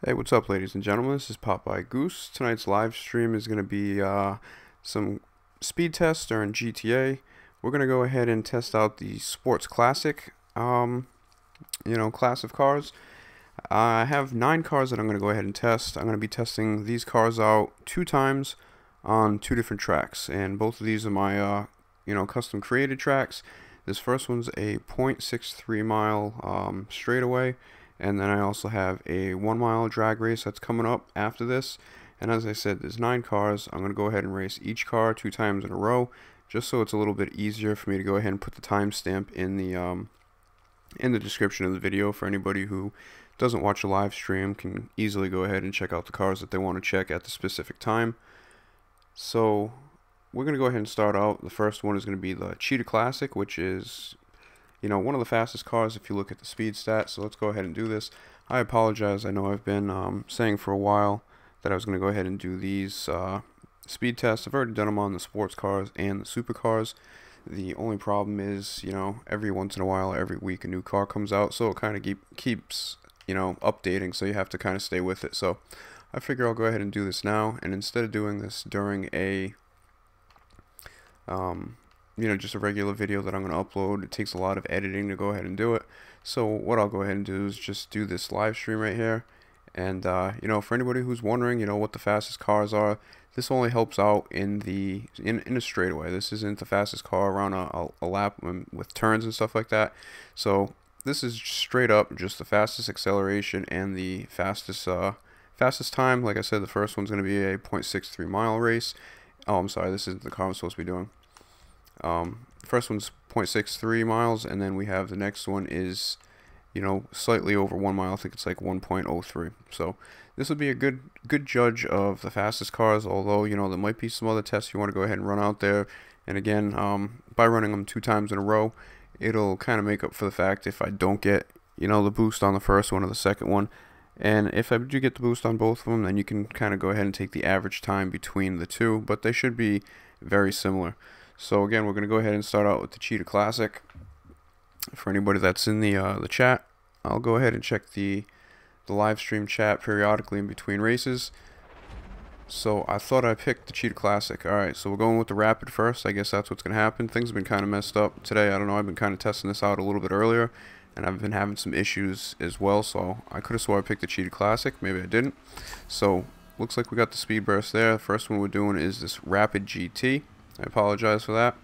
Hey, what's up, ladies and gentlemen? This is Popeye Goose. Tonight's live stream is going to be some speed tests during GTA. We're going to go ahead and test out the Sports Classic, class of cars. I have 9 cars that I'm going to go ahead and test. I'm going to be testing these cars out 2 times on 2 different tracks, and both of these are my, custom created tracks. This first one's a 0.63 mile straightaway. And then I also have a 1 mile drag race that's coming up after this. And as I said, there's 9 cars. I'm going to go ahead and race each car 2 times in a row, just so it's a little bit easier for me to go ahead and put the timestamp in the description of the video for anybody who doesn't watch a live stream can easily go ahead and check out the cars that they want to check at the specific time. So we're going to go ahead and start out. The first one is going to be the Cheetah Classic, which is one of the fastest cars if you look at the speed stats. So let's go ahead and do this. I apologize. I know I've been saying for a while that I was going to go ahead and do these speed tests. I've already done them on the sports cars and the supercars. The only problem is, every once in a while, every week, a new car comes out, so it kind of keeps, updating, so you have to kind of stay with it. So I figure I'll go ahead and do this now, and instead of doing this during a just a regular video that I'm going to upload, it takes a lot of editing to go ahead and do it. So what I'll go ahead and do is just do this live stream right here. And, for anybody who's wondering, what the fastest cars are, this only helps out in a straightaway. This isn't the fastest car around a lap with turns and stuff like that. So this is straight up just the fastest acceleration and the fastest time. Like I said, the first one's going to be a 0.63 mile race. Oh, I'm sorry, this isn't the car I'm supposed to be doing. First one's 0.63 miles, and then we have the next one is, slightly over 1 mile. I think it's like 1.03. So this will be a good judge of the fastest cars, although, there might be some other tests you want to go ahead and run out there. And again, by running them 2 times in a row, it'll kind of make up for the fact if I don't get, the boost on the first one or the second one. And if I do get the boost on both of them, then you can kind of go ahead and take the average time between the two, but they should be very similar. So again, we're going to go ahead and start out with the Cheetah Classic. For anybody that's in the chat, I'll go ahead and check the live stream chat periodically in between races. So I thought I picked the Cheetah Classic. Alright, so we're going with the Rapid first. I guess that's what's going to happen. Things have been kind of messed up today. I don't know, I've been kind of testing this out a little bit earlier, and I've been having some issues as well. So I could have swore I picked the Cheetah Classic. Maybe I didn't. So looks like we got the speed burst there. The first one we're doing is this Rapid GT. I apologize for that.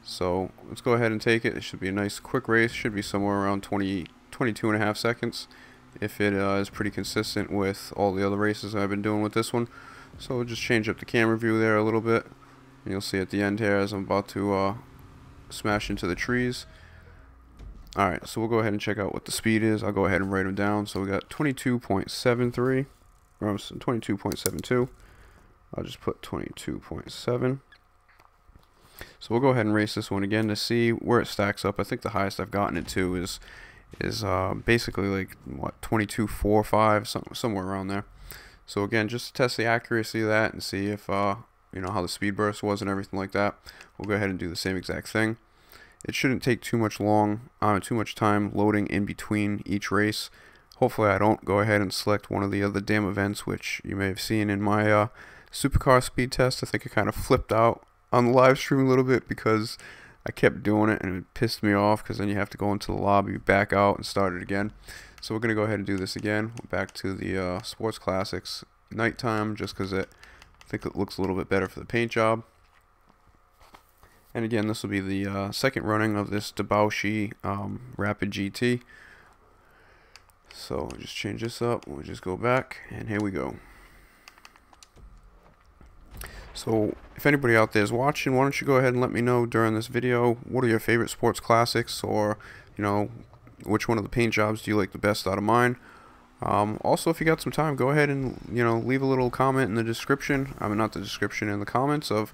So let's go ahead and take it. It should be a nice quick race. Should be somewhere around 22 and a half seconds if it is pretty consistent with all the other races I've been doing with this one. So we'll just change up the camera view there a little bit. And you'll see at the end here as I'm about to smash into the trees. Alright, so we'll go ahead and check out what the speed is. I'll go ahead and write them down. So we got 22.73 or 22.72. I'll just put 22.7. So we'll go ahead and race this one again to see where it stacks up. I think the highest I've gotten it to is basically like what 22.45, somewhere around there. So again, just to test the accuracy of that and see if how the speed burst was and everything like that. We'll go ahead and do the same exact thing. It shouldn't take too much time loading in between each race. Hopefully I don't go ahead and select one of the other damn events, which you may have seen in my supercar speed test. I think it kind of flipped out on the live stream a little bit because I kept doing it and it pissed me off, because then you have to go into the lobby, back out, and start it again. So we're going to go ahead and do this again. Back to the Sports Classics nighttime, just because I think it looks a little bit better for the paint job. And again, this will be the second running of this Debauche Rapid GT. So we'll just change this up. We'll just go back, and here we go. So if anybody out there is watching, why don't you go ahead and let me know during this video, what are your favorite sports classics, or which one of the paint jobs do you like the best out of mine. Also, if you got some time, go ahead and leave a little comment in the description, not the description, in the comments of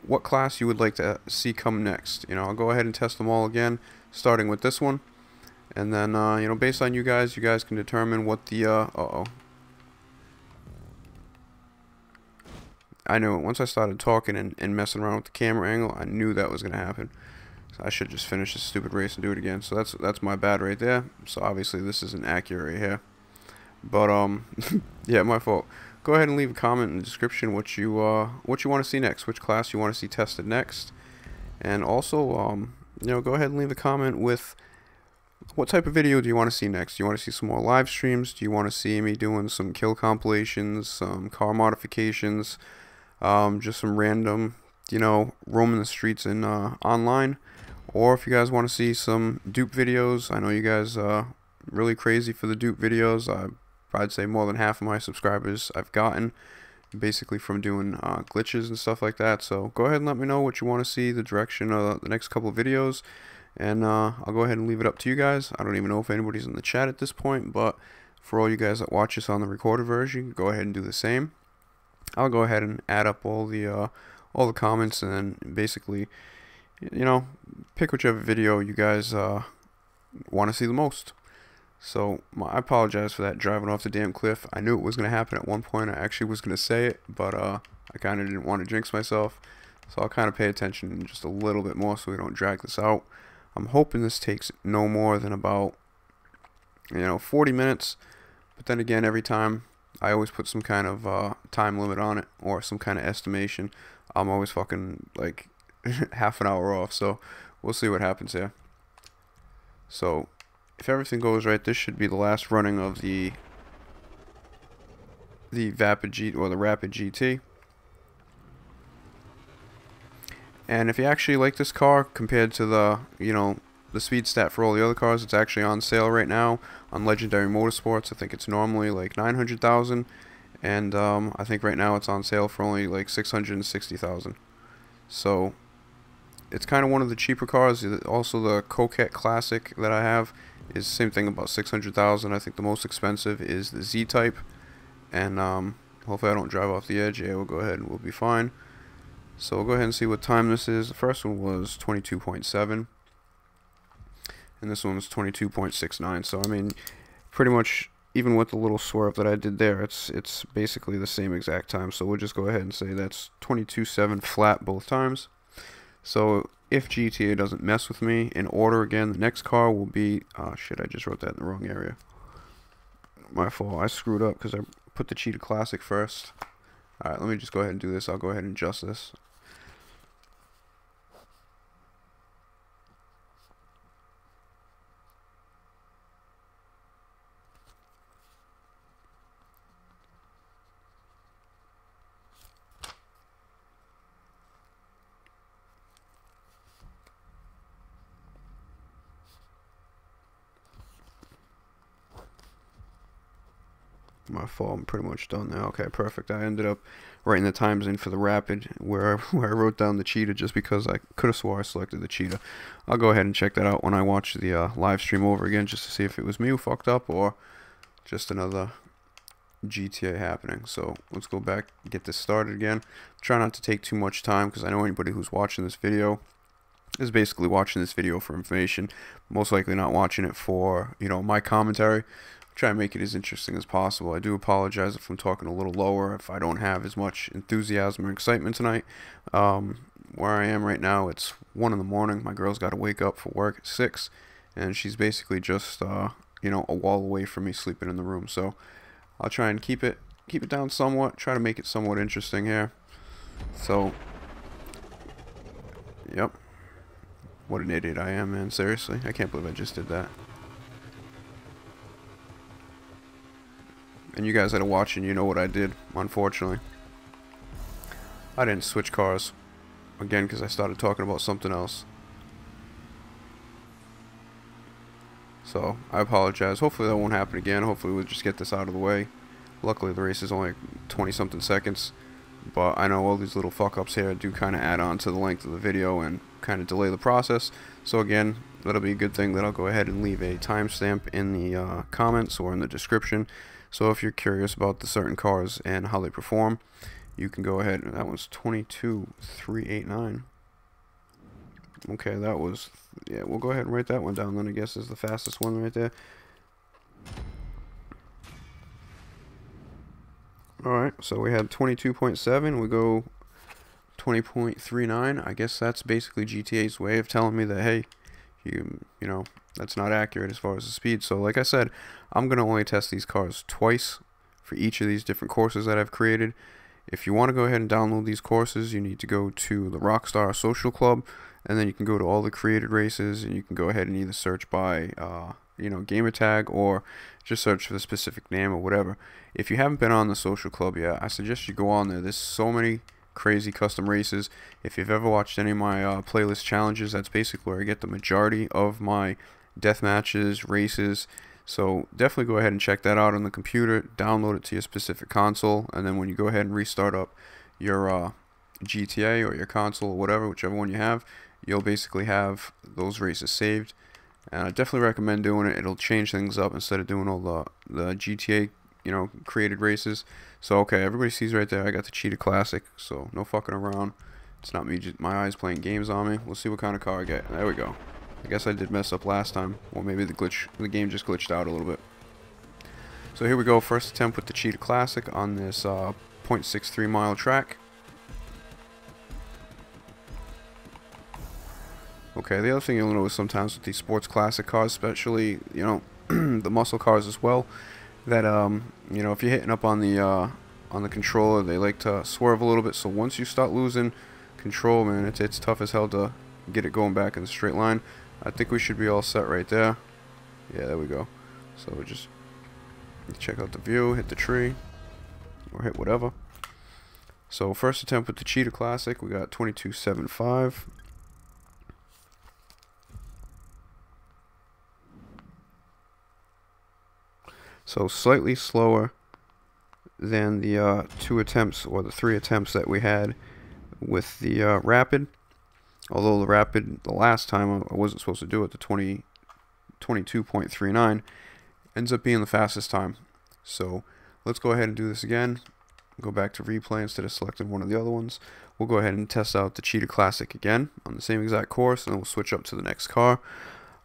what class you would like to see come next. I'll go ahead and test them all again, starting with this one, and then based on you guys can determine what the I knew it. Once I started talking and messing around with the camera angle, I knew that was going to happen. So I should just finish this stupid race and do it again. So that's my bad right there. So obviously this isn't accurate right here. But yeah, my fault. Go ahead and leave a comment in the description what you want to see next, which class you want to see tested next, and also you know, go ahead and leave a comment with what type of video do you want to see next. Do you want to see some more live streams? Do you want to see me doing some kill compilations, some car modifications, just some random, you know, roaming the streets in online? Or if you guys want to see some dupe videos, I know you guys really crazy for the dupe videos. I'd say more than half of my subscribers I've gotten basically from doing glitches and stuff like that. So go ahead and let me know what you want to see, the direction of the next couple of videos, and I'll go ahead and leave it up to you guys. I don't even know if anybody's in the chat at this point, but for all you guys that watch this on the recorded version, go ahead and do the same. I'll go ahead and add up all the comments, and then basically, you know, pick whichever video you guys want to see the most. So I apologize for that, driving off the damn cliff. I knew it was going to happen at one point. I actually was going to say it, but I kind of didn't want to jinx myself. So I'll kind of pay attention just a little bit more so we don't drag this out. I'm hoping this takes no more than about, you know, 40 minutes. But then again, every time I always put some kind of time limit on it or some kind of estimation. I'm always fucking like half an hour off. So we'll see what happens here. So if everything goes right, this should be the last running of the Rapid GT. And if you actually like this car compared to the, you know, the speed stat for all the other cars, it's actually on sale right now on Legendary Motorsports. I think it's normally like 900,000, and I think right now it's on sale for only like 660,000. So it's kind of one of the cheaper cars. Also, the Coquette Classic that I have is the same thing, about 600,000. I think the most expensive is the Z-Type, and hopefully I don't drive off the edge. Yeah, we'll go ahead and we'll be fine. So we'll go ahead and see what time this is. The first one was 22.7, and this one was 22.69. So I mean, pretty much even with the little swerve that I did there, it's basically the same exact time. So we'll just go ahead and say that's 22.7 flat both times. So if GTA doesn't mess with me, in order again, the next car will be, oh shit, I just wrote that in the wrong area. My fault, I screwed up because I put the Cheetah Classic first. Alright, let me just go ahead and do this. I'll go ahead and adjust this. My fault, I'm pretty much done now. Okay, perfect. I ended up writing the times in for the Rapid where I wrote down the Cheetah just because I could have swore I selected the Cheetah. I'll go ahead and check that out when I watch the live stream over again just to see if it was me who fucked up or just another GTA happening. So let's go back and get this started again. Try not to take too much time because I know anybody who's watching this video is basically watching this video for information, most likely not watching it for, you know, my commentary. Try and make it as interesting as possible. I do apologize if I'm talking a little lower, if I don't have as much enthusiasm or excitement tonight. Where I am right now, it's 1 in the morning. My girl's got to wake up for work at 6, and she's basically just you know, a wall away from me sleeping in the room. So I'll try and keep it down somewhat, try to make it somewhat interesting here. So yep, what an idiot I am, man. Seriously, I can't believe I just did that. And you guys that are watching, you know what I did, unfortunately. I didn't switch cars. Again, because I started talking about something else. So, I apologize. Hopefully that won't happen again. Hopefully we'll just get this out of the way. Luckily the race is only 20-something seconds. But I know all these little fuck-ups here do kind of add on to the length of the video and kind of delay the process. So again, that'll be a good thing that I'll go ahead and leave a timestamp in the comments or in the description. So if you're curious about the certain cars and how they perform, you can go ahead. That was 22.389. Okay, that was, yeah, we'll go ahead and write that one down then, I guess, is the fastest one right there. Alright, so we had 22.7, we go 20.39. I guess that's basically GTA's way of telling me that, hey, you know, that's not accurate as far as the speed. So like I said, I'm going to only test these cars twice for each of these different courses that I've created. If you want to go ahead and download these courses, you need to go to the Rockstar Social Club, and then you can go to all the created races, and you can go ahead and either search by gamer tag, or just search for the specific name or whatever. If you haven't been on the social club yet, I suggest you go on there. There's so many crazy custom races. If you've ever watched any of my playlist challenges, that's basically where I get the majority of my death matches, races. So definitely go ahead and check that out on the computer, download it to your specific console, and then when you go ahead and restart up your GTA or your console or whatever, whichever one you have, you'll basically have those races saved. And I definitely recommend doing it. It'll change things up instead of doing all the GTA, created races. So okay, everybody sees right there, I got the Cheetah Classic, so no fucking around. It's not me, just my eyes playing games on me. We'll see what kind of car I get. There we go. I guess I did mess up last time. Or maybe the game just glitched out a little bit. So here we go, first attempt with the Cheetah Classic on this 0.63 mile track. Okay, the other thing you'll notice sometimes with these sports classic cars, especially, the muscle cars as well, that, if you're hitting up on the controller, they like to swerve a little bit. So once you start losing control, man, it's tough as hell to get it going back in the straight line. I think we should be all set right there. Yeah, there we go. So we just check out the view, hit the tree, or hit whatever. So first attempt with the Cheetah Classic, we got 22.75. So slightly slower than the 2 attempts or the 3 attempts that we had with the Rapid. Although the Rapid, the last time I wasn't supposed to do it, the 22.39 ends up being the fastest time. So let's go ahead and do this again. Go back to replay instead of selecting one of the other ones. We'll go ahead and test out the Cheetah Classic again on the same exact course, and then we'll switch up to the next car.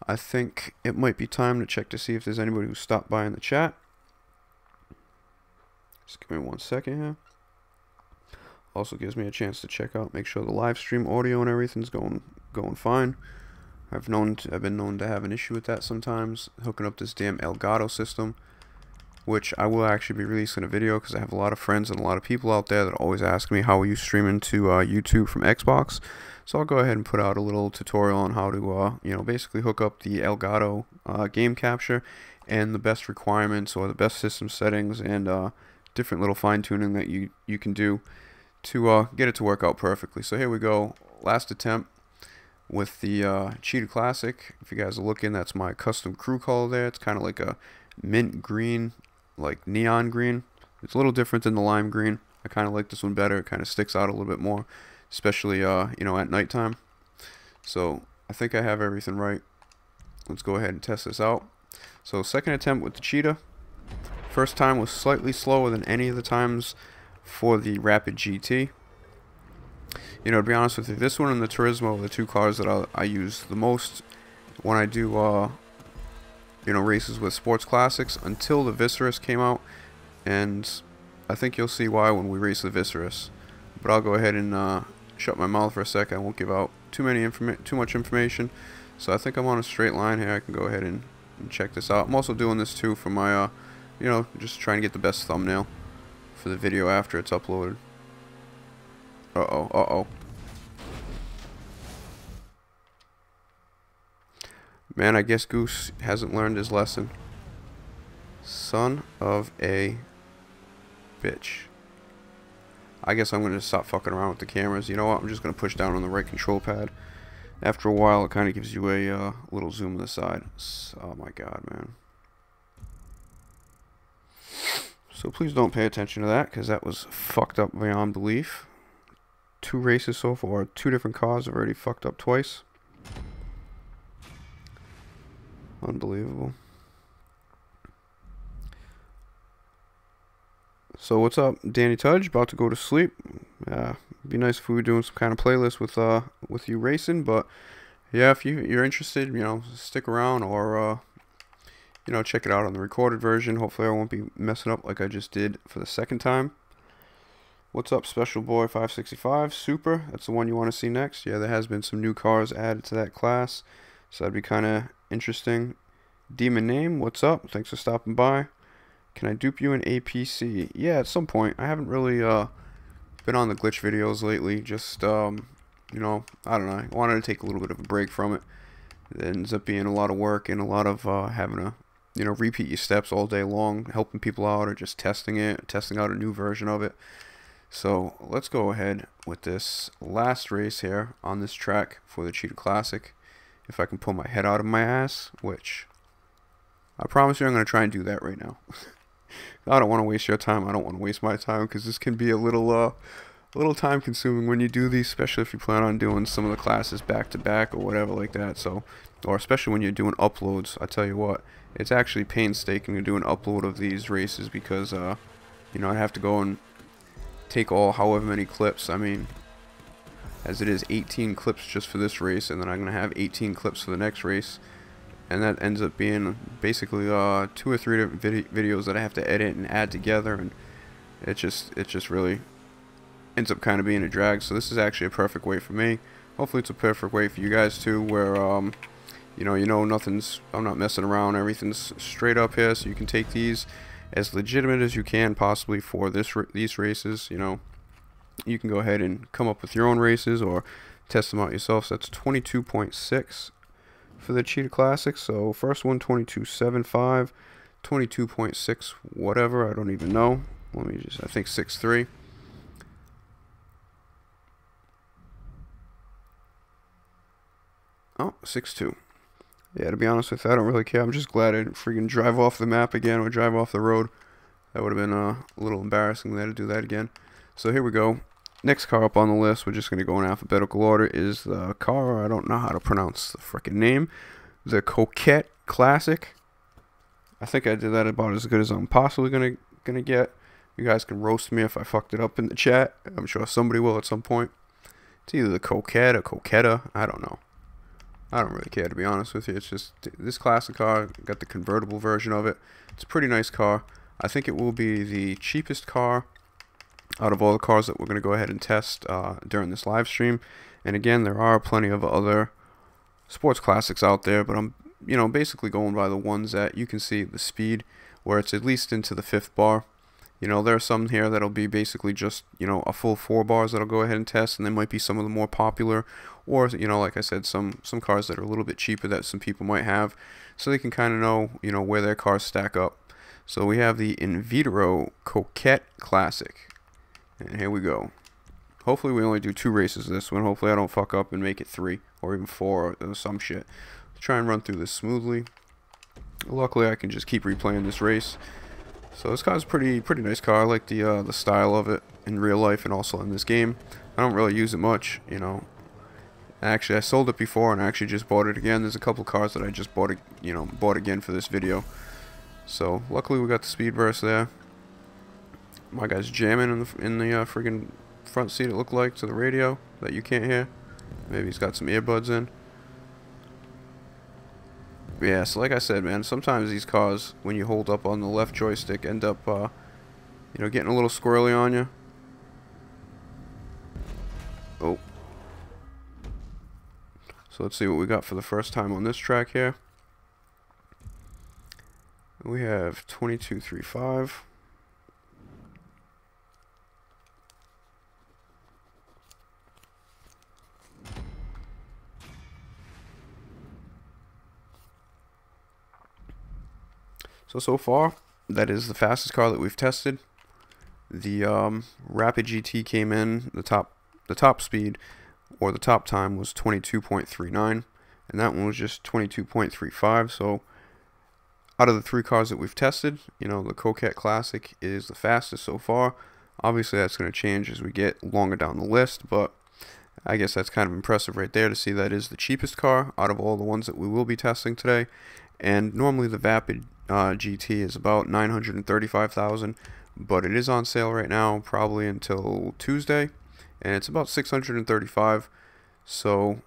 I think it might be time to check to see if there's anybody who stopped by in the chat. Just give me 1 second here. Also gives me a chance to check out, make sure the live stream audio and everything's going fine. I've been known to have an issue with that sometimes, hooking up this damn Elgato system, which I will actually be releasing a video because I have a lot of friends and a lot of people out there that always ask me how are you streaming to YouTube from Xbox. So I'll go ahead and put out a little tutorial on how to basically hook up the Elgato game capture and the best requirements or the best system settings and different little fine tuning that you can do to get it to work out perfectly. So here we go, last attempt with the Cheetah Classic. If you guys are looking, that's my custom crew color there. It's kind of like a mint green, like neon green. It's a little different than the lime green. I kind of like this one better. It kind of sticks out a little bit more, especially at nighttime. So I think I have everything right. Let's go ahead and test this out. So second attempt with the Cheetah. First time was slightly slower than any of the times for the Rapid GT. To be honest with you, this one and the Turismo are the 2 cars that I use the most when I do races with sports classics, until the Viserys came out, and I think you'll see why when we race the Viserys. But I'll go ahead and shut my mouth for a second. I won't give out too much information. So I think I'm on a straight line here. I can go ahead and check this out. I'm also doing this too for my just trying to get the best thumbnail for the video after it's uploaded. Uh-oh. Man, I guess Goose hasn't learned his lesson. Son of a bitch. I guess I'm going to stop fucking around with the cameras. You know what? I'm just going to push down on the right control pad. After a while, it kind of gives you a little zoom to the side. Oh my god, man. So please don't pay attention to that, because that was fucked up beyond belief. 2 races so far, 2 different cars have already fucked up twice. Unbelievable. So what's up, Danny Tudge? About to go to sleep. Be nice if we were doing some kind of playlist with you racing, but yeah, if you're interested, stick around, or check it out on the recorded version. Hopefully I won't be messing up like I just did for the second time. What's up, Special Boy 565? Super, that's the one you want to see next. Yeah, there has been some new cars added to that class, so that'd be kind of Interesting. Demon Name, what's up? Thanks for stopping by. Can I dupe you in APC? Yeah, at some point. I haven't really been on the glitch videos lately. Just you know, I don't know. I wanted to take a little bit of a break from it. It ends up being a lot of work and a lot of having to, you know, repeat your steps all day long, helping people out or just testing it, testing out a new version of it. So let's go ahead with this last race here on this track for the Cheetah Classic. If I can pull my head out of my ass, which I promise you I'm going to try and do that right now. I don't want to waste your time. I don't want to waste my time because this can be a little time consuming when you do these, especially if you plan on doing some of the classes back to back or whatever like that. So, or especially when you're doing uploads, I tell you what, it's actually painstaking to do an upload of these races because you know, I have to go and take all however many clips. I mean, as it is 18 clips just for this race, and then I'm gonna have 18 clips for the next race, and that ends up being basically 2 or 3 different videos that I have to edit and add together, and it just really ends up kind of being a drag. So this is actually a perfect way for me. Hopefully it's a perfect way for you guys too, where you know nothing's, I'm not messing around, everything's straight up here, so you can take these as legitimate as you can possibly for these races. You know, you can go ahead and come up with your own races or test them out yourself. So that's 22.6 for the Cheetah Classic. So first one, 22.75, 22.6 whatever, I don't even know. Let me just, I think 6.3. Oh, 6.2. Yeah, to be honest with you, I don't really care. I'm just glad I didn't freaking drive off the map again or drive off the road. That would have been a little embarrassing there to do that again. So here we go. Next car up on the list, we're just going to go in alphabetical order, is the car, I don't know how to pronounce the freaking name, the Coquette Classic. I think I did that about as good as I'm possibly gonna get. You guys can roast me if I fucked it up in the chat. I'm sure somebody will at some point. It's either the Coquette or Coquetta, I don't know. I don't really care, to be honest with you. It's just this classic car, got the convertible version of it. It's a pretty nice car. I think it will be the cheapest car out of all the cars that we're going to go ahead and test during this live stream. And again, there are plenty of other sports classics out there, but I'm, you know, basically going by the ones that you can see the speed where it's at least into the 5th bar. You know, there are some here that'll be basically just, you know, a full 4 bars that I'll go ahead and test, and there might be some of the more popular, or, you know, like I said, some cars that are a little bit cheaper that some people might have, so they can kind of know, you know, where their cars stack up. So we have the Invitero Coquette Classic, and here we go. Hopefully we only do 2 races this one. Hopefully I don't fuck up and make it 3 or even 4 or some shit. Let's try and run through this smoothly. Luckily I can just keep replaying this race. So this car's pretty nice car. I like the style of it in real life and also in this game. I don't really use it much, you know. Actually, I sold it before and I actually just bought it again. There's a couple cars that I just bought, you know, bought again for this video. So luckily we got the speed burst there. My guy's jamming in the friggin' front seat, it looked like, to the radio that you can't hear. Maybe he's got some earbuds in. Yeah, so like I said, man, sometimes these cars, when you hold up on the left joystick, end up, you know, getting a little squirrely on you. Oh. So let's see what we got for the first time on this track here. We have 22.35. So far, that is the fastest car that we've tested. The Rapid GT came in, the top speed, or the top time was 22.39, and that one was just 22.35, so out of the 3 cars that we've tested, you know, the Coquette Classic is the fastest so far. Obviously, that's going to change as we get longer down the list, but I guess that's kind of impressive right there to see that is the cheapest car out of all the ones that we will be testing today. And normally the Vapid GT is about $935,000, but it is on sale right now, probably until Tuesday, and it's about $635,000. So,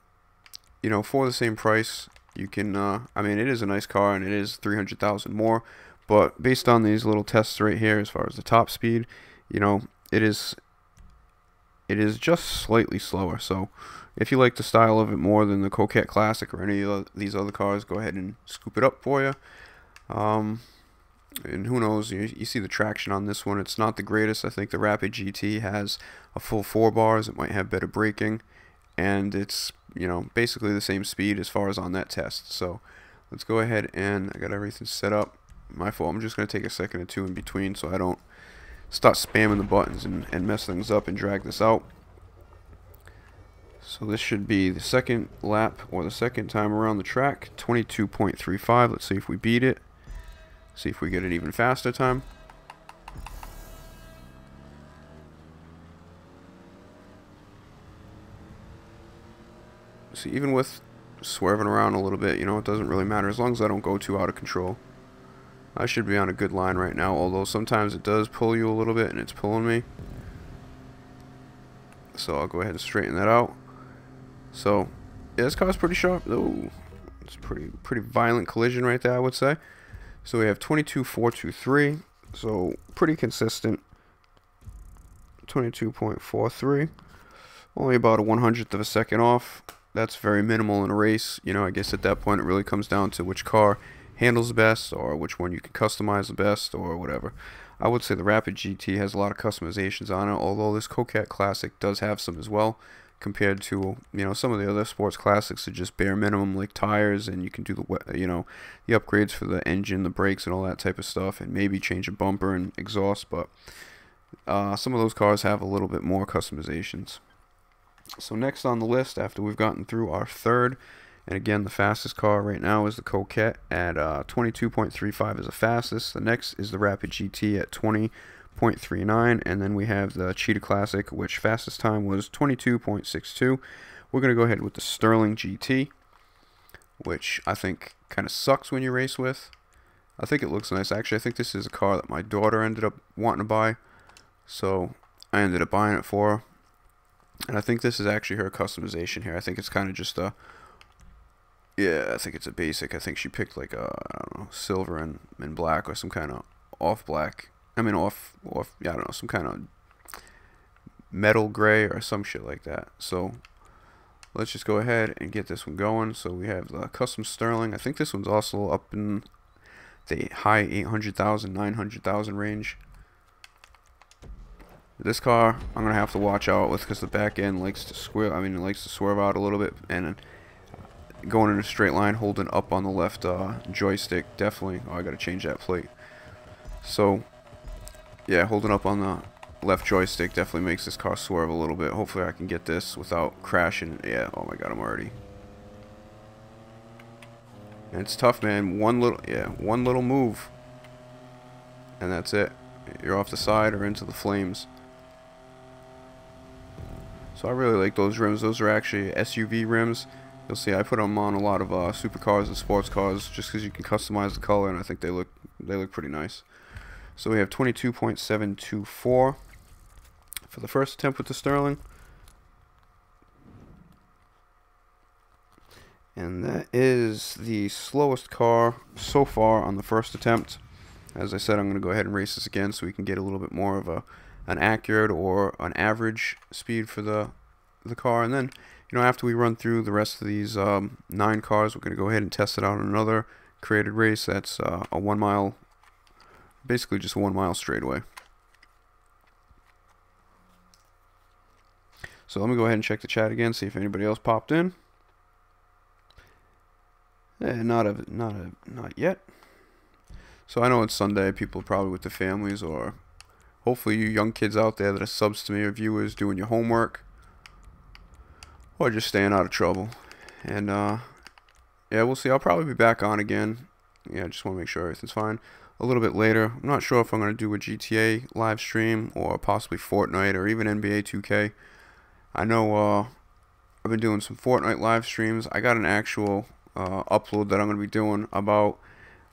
you know, for the same price, you can. I mean, it is a nice car, and it is $300,000 more. But based on these little tests right here, as far as the top speed, you know, it is just slightly slower. So, If you like the style of it more than the Coquette Classic or any of these other cars, go ahead and scoop it up for you. And who knows, you see the traction on this one. It's not the greatest. I think the Rapid GT has a full 4 bars. It might have better braking, and it's, you know, basically the same speed as far as on that test. So let's go ahead, and I got everything set up. My fault. I'm just going to take a second or two in between so I don't start spamming the buttons and mess things up and drag this out. So this should be the second lap, or the second time around the track. 22.35. Let's see if we beat it. See if we get an even faster time. See, even with swerving around a little bit, you know, it doesn't really matter as long as I don't go too out of control. I should be on a good line right now, although sometimes it does pull you a little bit, and it's pulling me. So I'll go ahead and straighten that out. So yeah, this car's pretty sharp. Oh, it's pretty violent collision right there, I would say. So we have 22.423, so pretty consistent. 22.43, only about a 100th of a second off. That's very minimal in a race. You know, I guess at that point it really comes down to which car handles the best, or which one you can customize the best, or whatever. I would say the Rapid GT has a lot of customizations on it, although this Coquette Classic does have some as well, compared to, you know, some of the other sports classics are just bare minimum, like tires, and you can do the, you know, the upgrades for the engine, the brakes, and all that type of stuff, and maybe change a bumper and exhaust. But some of those cars have a little bit more customizations. So next on the list, after we've gotten through our third, and again the fastest car right now is the Coquette at 22.35 is the fastest. The next is the Rapid GT at 20.39, and then we have the Cheetah Classic, which fastest time was 22.62. We're going to go ahead with the Sterling GT, which I think kind of sucks when you race with. I think it looks nice. Actually, I think this is a car that my daughter ended up wanting to buy, so I ended up buying it for her. And I think this is actually her customization here. I think it's kind of just a, yeah, I think it's a basic. I think she picked like a, I don't know, silver and black, or some kind of off black. I mean off, yeah, I don't know, some kind of metal gray or some shit like that. So let's just go ahead and get this one going. So we have the custom Sterling. I think this one's also up in the high 800,000, 900,000 range. This car I'm gonna have to watch out with, because the back end likes to swerve. I mean, it likes to swerve out a little bit, and going in a straight line, holding up on the left joystick, definitely. Oh, I gotta change that plate. So yeah, holding up on the left joystick definitely makes this car swerve a little bit. Hopefully I can get this without crashing. Yeah, oh my god, I'm already. And it's tough, man. One little move, and that's it. You're off the side or into the flames. So I really like those rims. Those are actually SUV rims. You'll see I put them on a lot of supercars and sports cars, just because you can customize the color, and I think they look pretty nice. So we have 22.724 for the first attempt with the Sterling. And that is the slowest car so far on the first attempt. As I said, I'm going to go ahead and race this again so we can get a little bit more of an accurate or an average speed for the car. And then, you know, after we run through the rest of these 9 cars, we're going to go ahead and test it out on another created race. That's a 1 mile, basically just a 1 mile straightaway. So let me go ahead and check the chat again, see if anybody else popped in. Not yet. So I know it's Sunday, people are probably with their families, or hopefully you young kids out there that are subs to me, or viewers, doing your homework, or just staying out of trouble. And yeah, we'll see. I'll probably be back on again. Yeah, I just want to make sure everything's fine. A little bit later. I'm not sure if I'm going to do a GTA live stream, or possibly Fortnite, or even NBA 2K. I know I've been doing some Fortnite live streams. I got an actual upload that I'm going to be doing about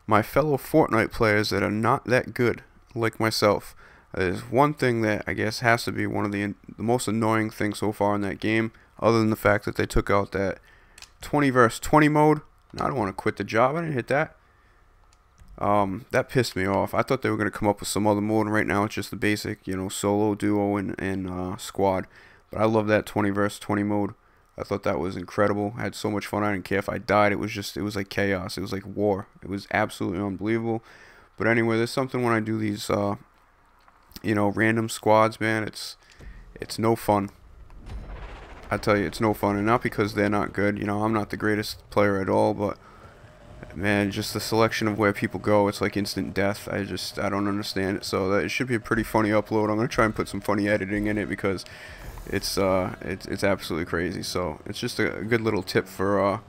my fellow Fortnite players that are not that good, like myself. There's one thing that I guess has to be one of the most annoying things so far in that game, other than the fact that they took out that 20 versus 20 mode. And I don't want to quit the job. I didn't hit that. That pissed me off. I thought they were going to come up with some other mode, and right now it's just the basic, you know, solo, duo, and squad. But I love that 20 versus 20 mode. I thought that was incredible. I had so much fun. I didn't care if I died. It was like chaos. It was like war. It was absolutely unbelievable. But anyway, there's something when I do these, random squads, man. It's no fun. I tell you, it's no fun, and not because they're not good. I'm not the greatest player at all, but man, just the selection of where people go, it's like instant death. I don't understand it. So it should be a pretty funny upload. I'm gonna try and put some funny editing in it because it's absolutely crazy. So it's just a good little tip for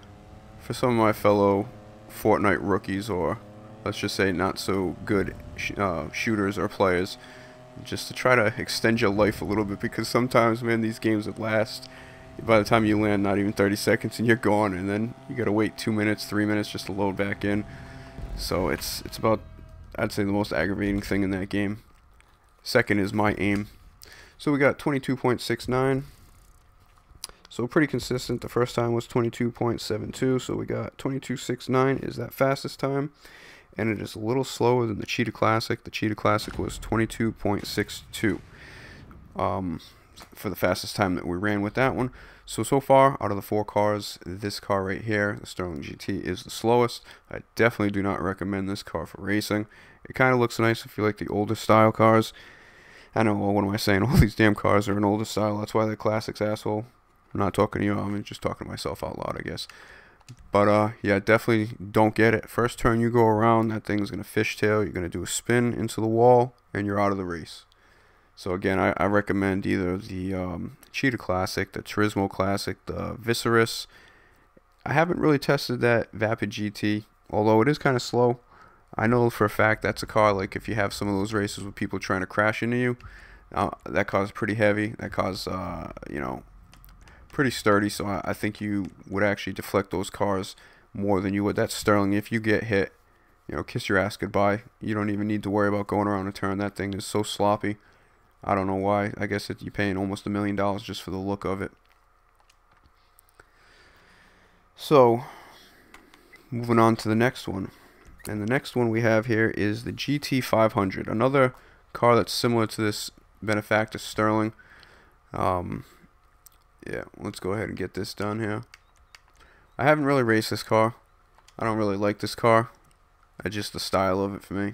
some of my fellow Fortnite rookies, or let's just say not so good shooters or players, just to try to extend your life a little bit, because sometimes, man, these games would last, by the time you land, not even 30 seconds and you're gone, and then you gotta wait 2 minutes, 3 minutes just to load back in. So it's about, I'd say, the most aggravating thing in that game. Second is my aim. So we got 22.69. So pretty consistent. The first time was 22.72, so we got 22.69 is that fastest time, and it is a little slower than the Cheetah Classic. The Cheetah Classic was 22.62 for the fastest time that we ran with that one. So far, out of the 4 cars, this car right here, the Sterling GT, is the slowest. I definitely do not recommend this car for racing. It kind of looks nice if you like the older style cars. I know, well, what am I saying? All these damn cars are an older style. That's why they're classics, asshole. I'm not talking to you. I'm just talking to myself out loud, I guess. But, yeah, definitely don't get it. First turn you go around, that thing's going to fishtail. You're going to do a spin into the wall, and you're out of the race. So, again, I recommend either the Cheetah Classic, the Turismo Classic, the Viserys. I haven't really tested that Vapid GT, although it is kind of slow. I know for a fact that's a car, like, if you have some of those races with people trying to crash into you, that car's pretty heavy. That car's, pretty sturdy, so I think you would actually deflect those cars more than you would. That's Sterling. If you get hit, kiss your ass goodbye. You don't even need to worry about going around a turn. That thing is so sloppy. I don't know why. I guess you're paying almost $1 million just for the look of it. So, moving on to the next one. And the next one we have here is the GT500. Another car that's similar to this benefactor Sterling. Yeah, let's go ahead and get this done here. I haven't really raced this car. I don't really like this car. It's just the style of it for me.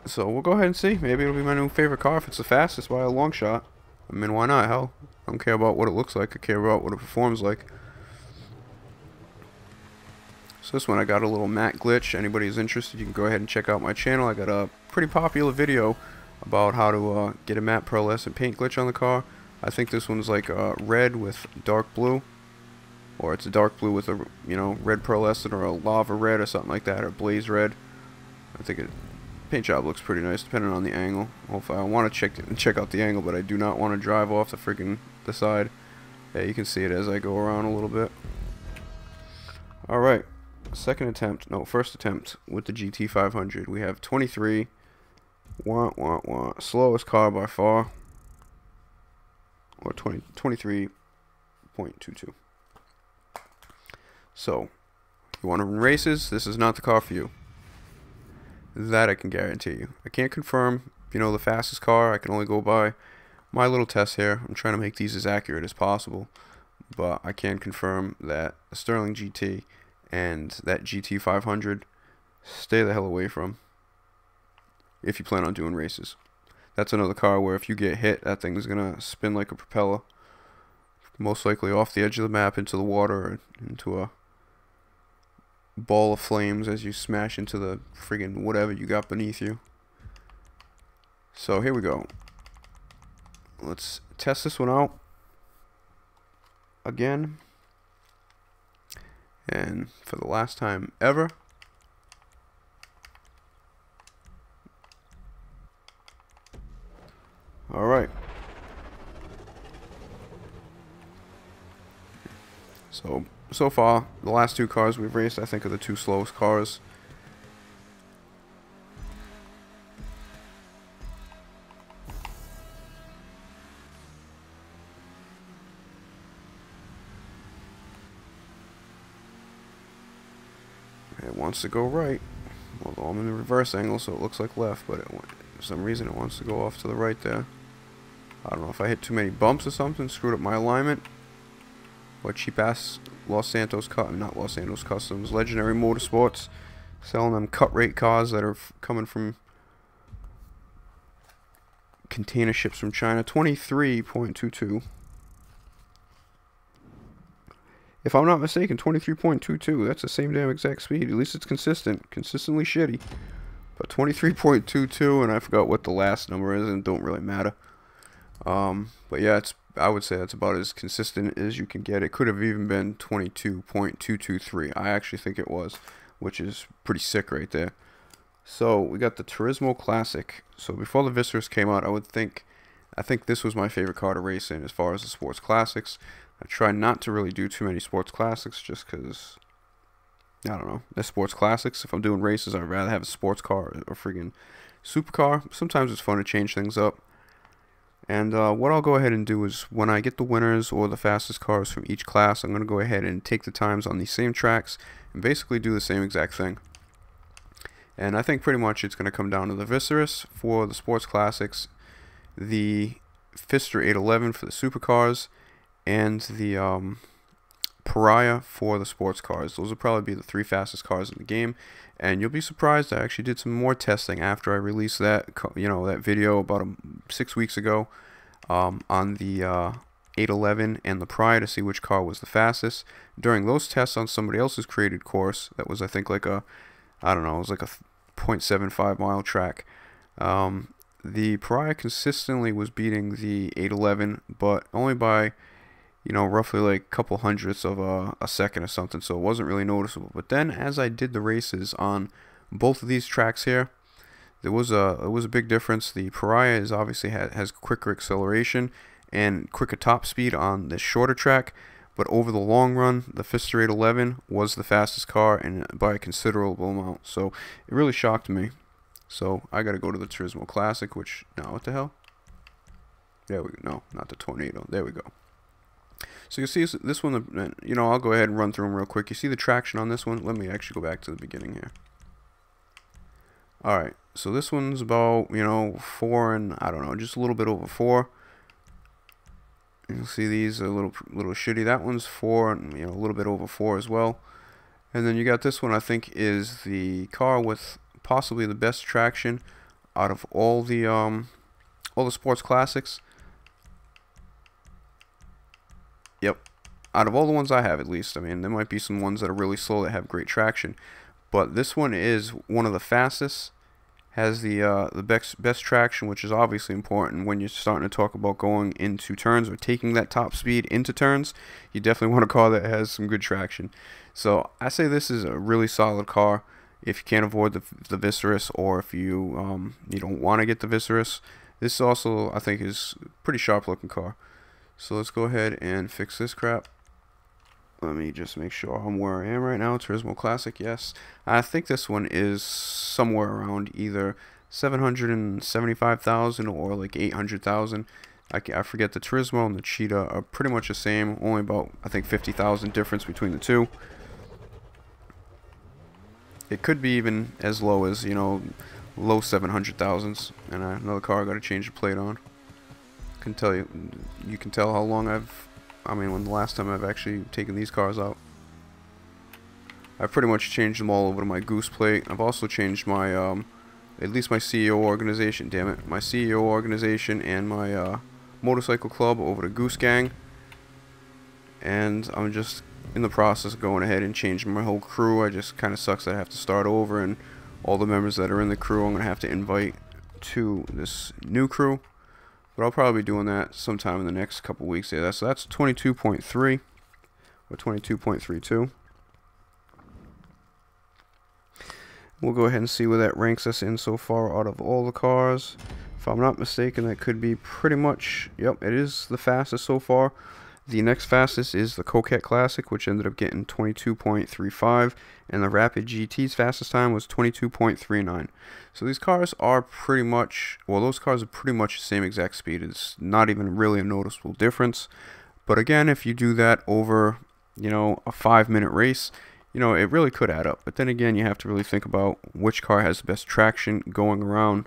So we'll go ahead and see. Maybe it'll be my new favorite car if it's the fastest by a long shot. I mean, why not? Hell, I don't care about what it looks like. I care about what it performs like. So this one, I got a little matte glitch. Anybody who's interested, you can go ahead and check out my channel. I got a pretty popular video about how to get a matte pearlescent paint glitch on the car. I think this one's like red with dark blue, or it's a dark blue with a red pearlescent, or a lava red or something like that, or blaze red. I think it paint job looks pretty nice depending on the angle. Hopefully, I want to check out the angle, but I do not want to drive off the side. Yeah, you can see it as I go around a little bit. All right, first attempt with the GT500. We have 23. Slowest car by far, or 23.22. So, you want to run races, this is not the car for you. That I can guarantee you. I can't confirm, the fastest car. I can only go by my little test here. I'm trying to make these as accurate as possible, but I can confirm that the Sterling GT and that GT500, stay the hell away from if you plan on doing races. That's another car where if you get hit, that thing is going to spin like a propeller. Most likely off the edge of the map into the water, or into a ball of flames as you smash into the friggin' whatever you got beneath you. So here we go. Let's test this one out again. And for the last time ever. Alright. So far, the last 2 cars we've raced, I think, are the 2 slowest cars. It wants to go right. Although I'm in the reverse angle, so it looks like left, but for some reason it wants to go off to the right there. I don't know if I hit too many bumps or something, screwed up my alignment. What cheap ass Los Santos not Los Santos Customs, Legendary Motorsports, selling them cut rate cars that are coming from container ships from China. 23.22. If I'm not mistaken, 23.22. That's the same damn exact speed. At least it's consistent. Consistently shitty. But 23.22, and I forgot what the last number is, and it don't really matter. But yeah, I would say that's about as consistent as you can get. It could have even been 22.223. I actually think it was, which is pretty sick right there. So we got the Turismo Classic. So before the Viserys came out, I think this was my favorite car to race in as far as the sports classics. I try not to really do too many sports classics just because, I don't know, they're sports classics. If I'm doing races, I'd rather have a sports car or friggin' supercar. Sometimes it's fun to change things up. And what I'll go ahead and do is when I get the winners or the fastest cars from each class, I'm going to go ahead and take the times on these same tracks and basically do the same exact thing. And I think pretty much it's going to come down to the Viserys for the sports classics, the Pfister 811 for the supercars, and the Pariah for the sports cars. Those will probably be the 3 fastest cars in the game. And you'll be surprised, I actually did some more testing after I released that, that video about 6 weeks ago on the 811 and the Pariah to see which car was the fastest. During those tests on somebody else's created course, that was I think like a, I don't know, it was like a 0.75 mile track. The Pariah consistently was beating the 811, but only by, roughly like a couple hundredths of a second or something, so it wasn't really noticeable. But then as I did the races on both of these tracks here, it was a big difference. The Pariah is obviously has quicker acceleration and quicker top speed on this shorter track, but over the long run, the Pfister 811 was the fastest car and by a considerable amount. So it really shocked me. So I got to go to the Turismo Classic, which, no, what the hell? There we go. No, not the Tornado. There we go. So you see this one, I'll go ahead and run through them real quick. You see the traction on this one? Let me actually go back to the beginning here. Alright, so this one's about, 4 and, I don't know, just a little bit over 4. You'll see these are a little shitty. That one's 4 and, a little bit over 4 as well. And then you got this one, I think, is the car with possibly the best traction out of all the sports classics. Yep, out of all the ones I have, at least. I mean, there might be some ones that are really slow that have great traction, but this one is one of the fastest. Has the best traction, which is obviously important when you're starting to talk about going into turns or taking that top speed into turns. You definitely want a car that has some good traction. So I say this is a really solid car if you can't avoid the Viserys, or if you you don't want to get the Viserys. This also, I think, is a pretty sharp looking car. So let's go ahead and fix this crap. Let me just make sure I'm where I am right now. Turismo Classic, yes. I think this one is somewhere around either 775,000 or like 800,000. I forget. The Turismo and the Cheetah are pretty much the same. Only about, I think, 50,000 difference between the two. It could be even as low as, low 700,000s. And another car I got to change the plate on. You can tell how long when the last time I've actually taken these cars out. I've pretty much changed them all over to my Goose plate. I've also changed my, at least my CEO organization, damn it. My CEO organization and my motorcycle club over to Goose Gang. And I'm just in the process of going ahead and changing my whole crew. I just kind of sucks that I have to start over, and all the members that are in the crew I'm going to have to invite to this new crew. But I'll probably be doing that sometime in the next couple weeks. Yeah, so that's 22.3 or 22.32. We'll go ahead and see where that ranks us in so far out of all the cars. If I'm not mistaken, that could be pretty much, yep, it is the fastest so far. The next fastest is the Coquette Classic, which ended up getting 22.35, and the Rapid GT's fastest time was 22.39. So these cars are pretty much, well, those cars are pretty much the same exact speed. It's not even really a noticeable difference. But again, if you do that over, a 5-minute race, it really could add up. But then again, you have to really think about which car has the best traction going around,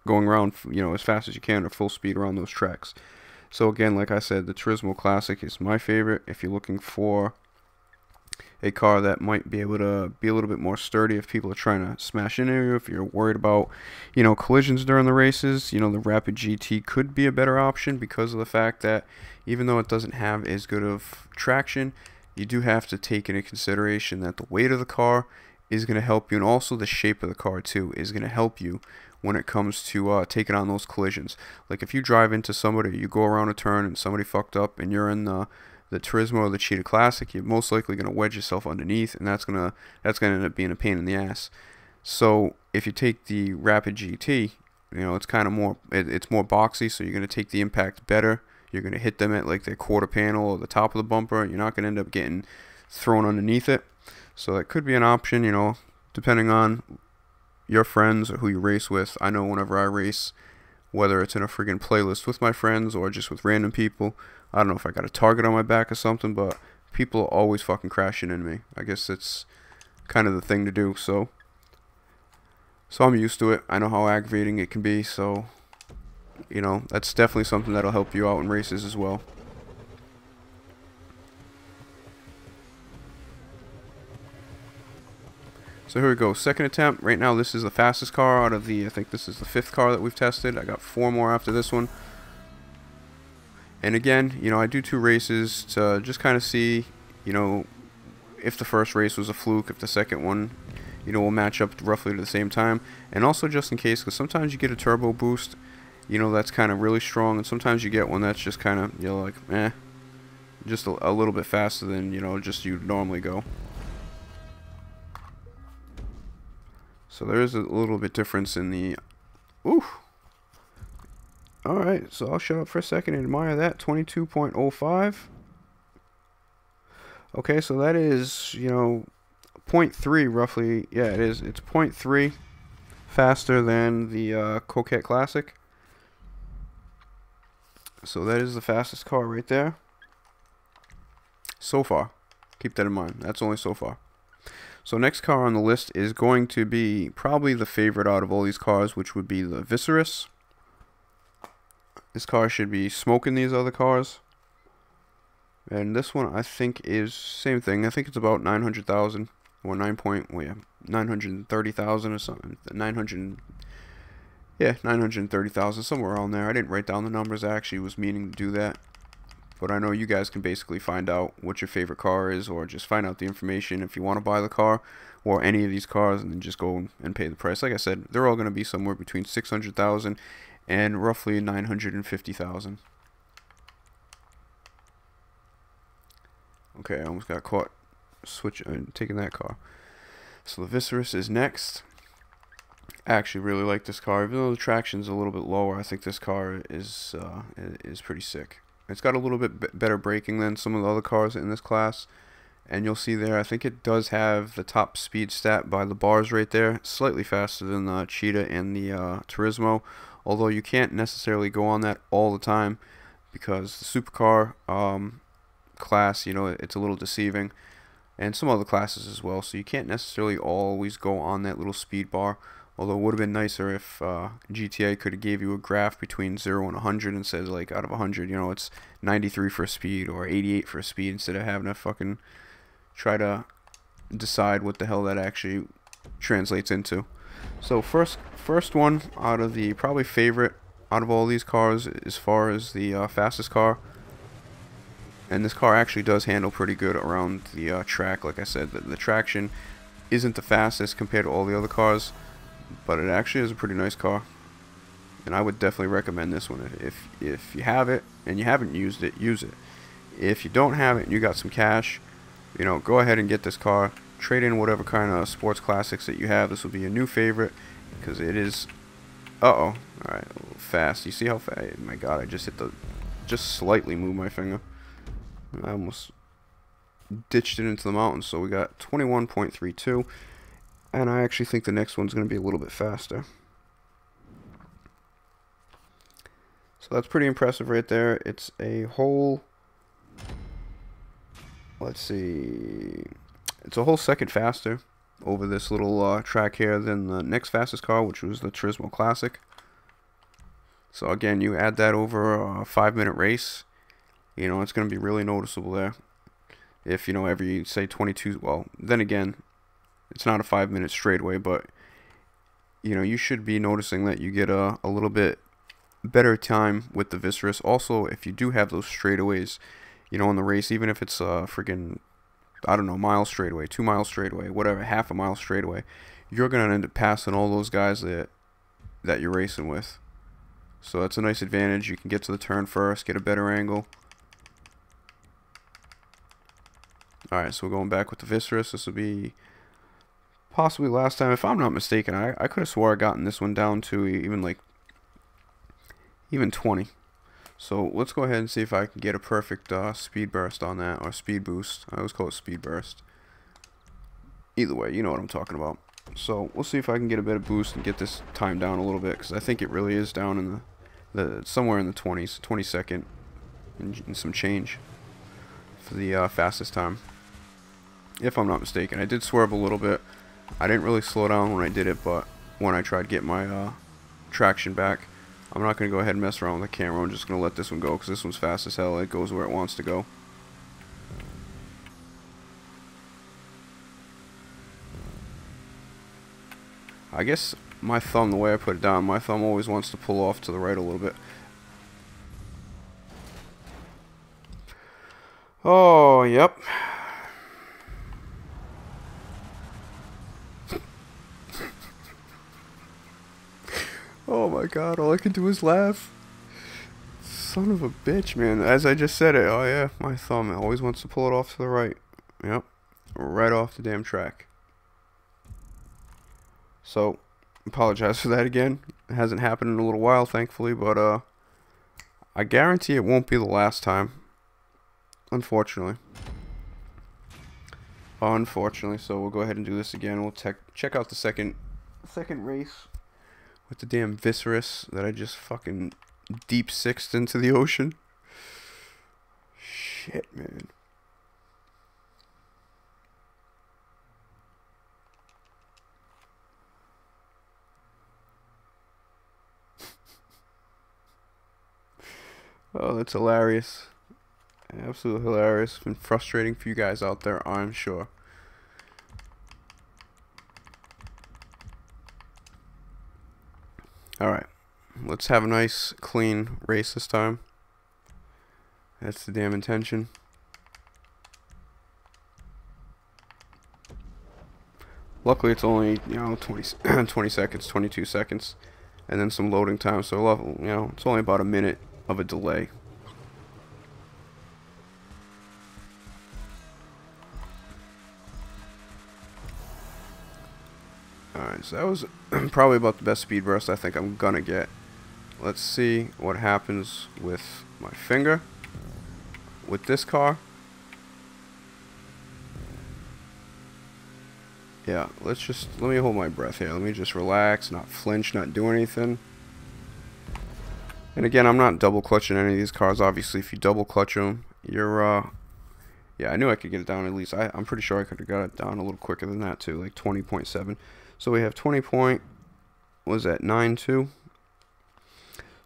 going around, you know, as fast as you can or full speed around those tracks. So again, like I said, the Turismo Classic is my favorite if you're looking for a car that might be able to be a little bit more sturdy if people are trying to smash into you. If you're worried about, you know, collisions during the races, you know, the Rapid GT could be a better option because of the fact that even though it doesn't have as good of traction, you do have to take into consideration that the weight of the car is going to help you, and also the shape of the car too is going to help you when it comes to taking on those collisions. Like if you drive into somebody, you go around a turn and somebody fucked up and you're in the Turismo or the Cheetah Classic, you're most likely going to wedge yourself underneath, and that's gonna end up being a pain in the ass. So if you take the Rapid GT, you know, it's kind of more it's more boxy, so you're going to take the impact better. You're going to hit them at like the quarter panel or the top of the bumper. You're not going to end up getting thrown underneath it. So that could be an option, you know, depending on your friends or who you race with. I know whenever I race, whether it's in a friggin' playlist with my friends or just with random people, I don't know if I got a target on my back or something, but people are always fucking crashing into me. I guess it's kind of the thing to do, so I'm used to it. I know how aggravating it can be, so, you know, that's definitely something that'll help you out in races as well. So here we go, second attempt. Right now this is the fastest car out of the, I think this is the 5th car that we've tested. I got 4 more after this one. And again, you know, I do 2 races to just kind of see, you know, if the first race was a fluke, if the second one, you know, will match up roughly to the same time. And also just in case, because sometimes you get a turbo boost, you know, that's kind of really strong, and sometimes you get one that's just kind of, you know, like, just a little bit faster than, you know, just you'd normally go. So there is a little bit difference in the, ooh. Alright, so I'll shut up for a second and admire that. 22.05. Okay, so that is, you know, 0.3 roughly. Yeah, it is. It's 0.3 faster than the Coquette Classic. So that is the fastest car right there. So far. Keep that in mind. That's only so far. So next car on the list is going to be probably the favorite out of all these cars, which would be the Viceris. This car should be smoking these other cars. And this one I think is same thing. I think it's about 900,000 or 930,000 or something. 930,000, somewhere around there. I didn't write down the numbers. I actually was meaning to do that. But I know you guys can basically find out what your favorite car is, or just find out the information if you want to buy the car or any of these cars, and then just go and pay the price. Like I said, they're all going to be somewhere between 600,000 and roughly 950,000. Okay, I almost got caught taking that car. So the Viceris is next. I actually really like this car, even though the traction's a little bit lower. I think this car is pretty sick. It's got a little bit better braking than some of the other cars in this class, and you'll see there, I think it does have the top speed stat by the bars right there, slightly faster than the Cheetah and the Turismo, although you can't necessarily go on that all the time because the supercar class, you know, it's a little deceiving, and some other classes as well, so you can't necessarily always go on that little speed bar. Although it would have been nicer if GTA could have gave you a graph between 0 and 100 and says, like, out of 100, you know, it's 93 for a speed or 88 for a speed, instead of having to fucking try to decide what the hell that actually translates into. So first one out of the probably favorite out of all these cars as far as the fastest car. And this car actually does handle pretty good around the track. Like I said, the traction isn't the fastest compared to all the other cars, but it actually is a pretty nice car, and I would definitely recommend this one. If you have it and you haven't used it, use it. If you don't have it and you got some cash, you know, go ahead and get this car. Trade in whatever kind of sports classics that you have. This will be a new favorite because it is. Alright, a little fast. You see how fast? My God, I just slightly moved my finger. I almost ditched it into the mountains. So we got 21.32. And I actually think the next one's going to be a little bit faster. So that's pretty impressive right there. It's a whole, let's see, it's a whole second faster over this little track here than the next fastest car, which was the Turismo Classic. So again, you add that over a 5-minute race, you know, it's going to be really noticeable there. If, you know, every, say, 22, well, then again, it's not a 5-minute straightaway, but, you know, you should be noticing that you get a little bit better time with the Viscerus. Also, if you do have those straightaways, you know, in the race, even if it's a friggin', I don't know, mile straightaway, 2 mile straightaway, whatever, half a mile straightaway, you're going to end up passing all those guys that you're racing with. So that's a nice advantage. You can get to the turn first, get a better angle. Alright, so we're going back with the Viscerus. This will be possibly last time. If I'm not mistaken, I could have swore I gotten this one down to even 20. So let's go ahead and see if I can get a perfect speed burst on that, or speed boost. I always call it speed burst. Either way, you know what I'm talking about. So we'll see if I can get a bit of boost and get this time down a little bit, because I think it really is down in the somewhere in the 20s, 22nd, and some change for the fastest time. If I'm not mistaken, I did swerve a little bit. I didn't really slow down when I did it, but when I tried to get my traction back, I'm not going to go ahead and mess around with the camera. I'm just going to let this one go, because this one's fast as hell. It goes where it wants to go. I guess my thumb, the way I put it down, my thumb always wants to pull off to the right a little bit. Oh, yep. Oh my god, all I can do is laugh. Son of a bitch, man. As I just said it, oh yeah, my thumb always wants to pull it off to the right. Yep, right off the damn track. So, apologize for that again. It hasn't happened in a little while, thankfully, but I guarantee it won't be the last time. Unfortunately. Unfortunately, so we'll go ahead and do this again. We'll check out the second race with the damn Viscerus that I just fucking deep sixed into the ocean. Shit, man. Oh, that's hilarious. Absolutely hilarious. Been frustrating for you guys out there, I'm sure. Alright, let's have a nice, clean race this time. That's the damn intention. Luckily, it's only, you know, 20 seconds, 22 seconds, and then some loading time, so, you know, it's only about a minute of a delay. Alright, so that was probably about the best speed burst I think I'm gonna get. Let's see what happens with my finger with this car. Yeah, let me hold my breath here. Let me just relax, not flinch, not do anything. And again, I'm not double clutching any of these cars. Obviously, if you double clutch them, you're, yeah, I knew I could get it down at least. I'm pretty sure I could have got it down a little quicker than that too, like 20.7. So we have 20 point, what was that, 9.2?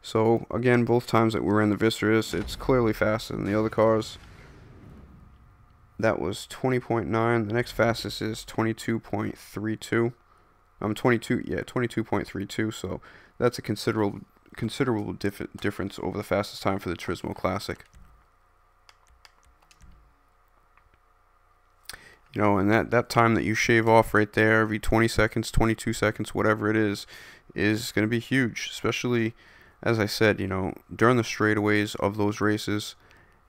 So again, both times that we were in the Viscerus, it's clearly faster than the other cars. That was 20.9. The next fastest is 22.32. 22.32. So that's a considerable difference over the fastest time for the Turismo Classic. You know, and that time that you shave off right there, every 20 seconds, 22 seconds, whatever it is going to be huge. Especially, as I said, you know, during the straightaways of those races,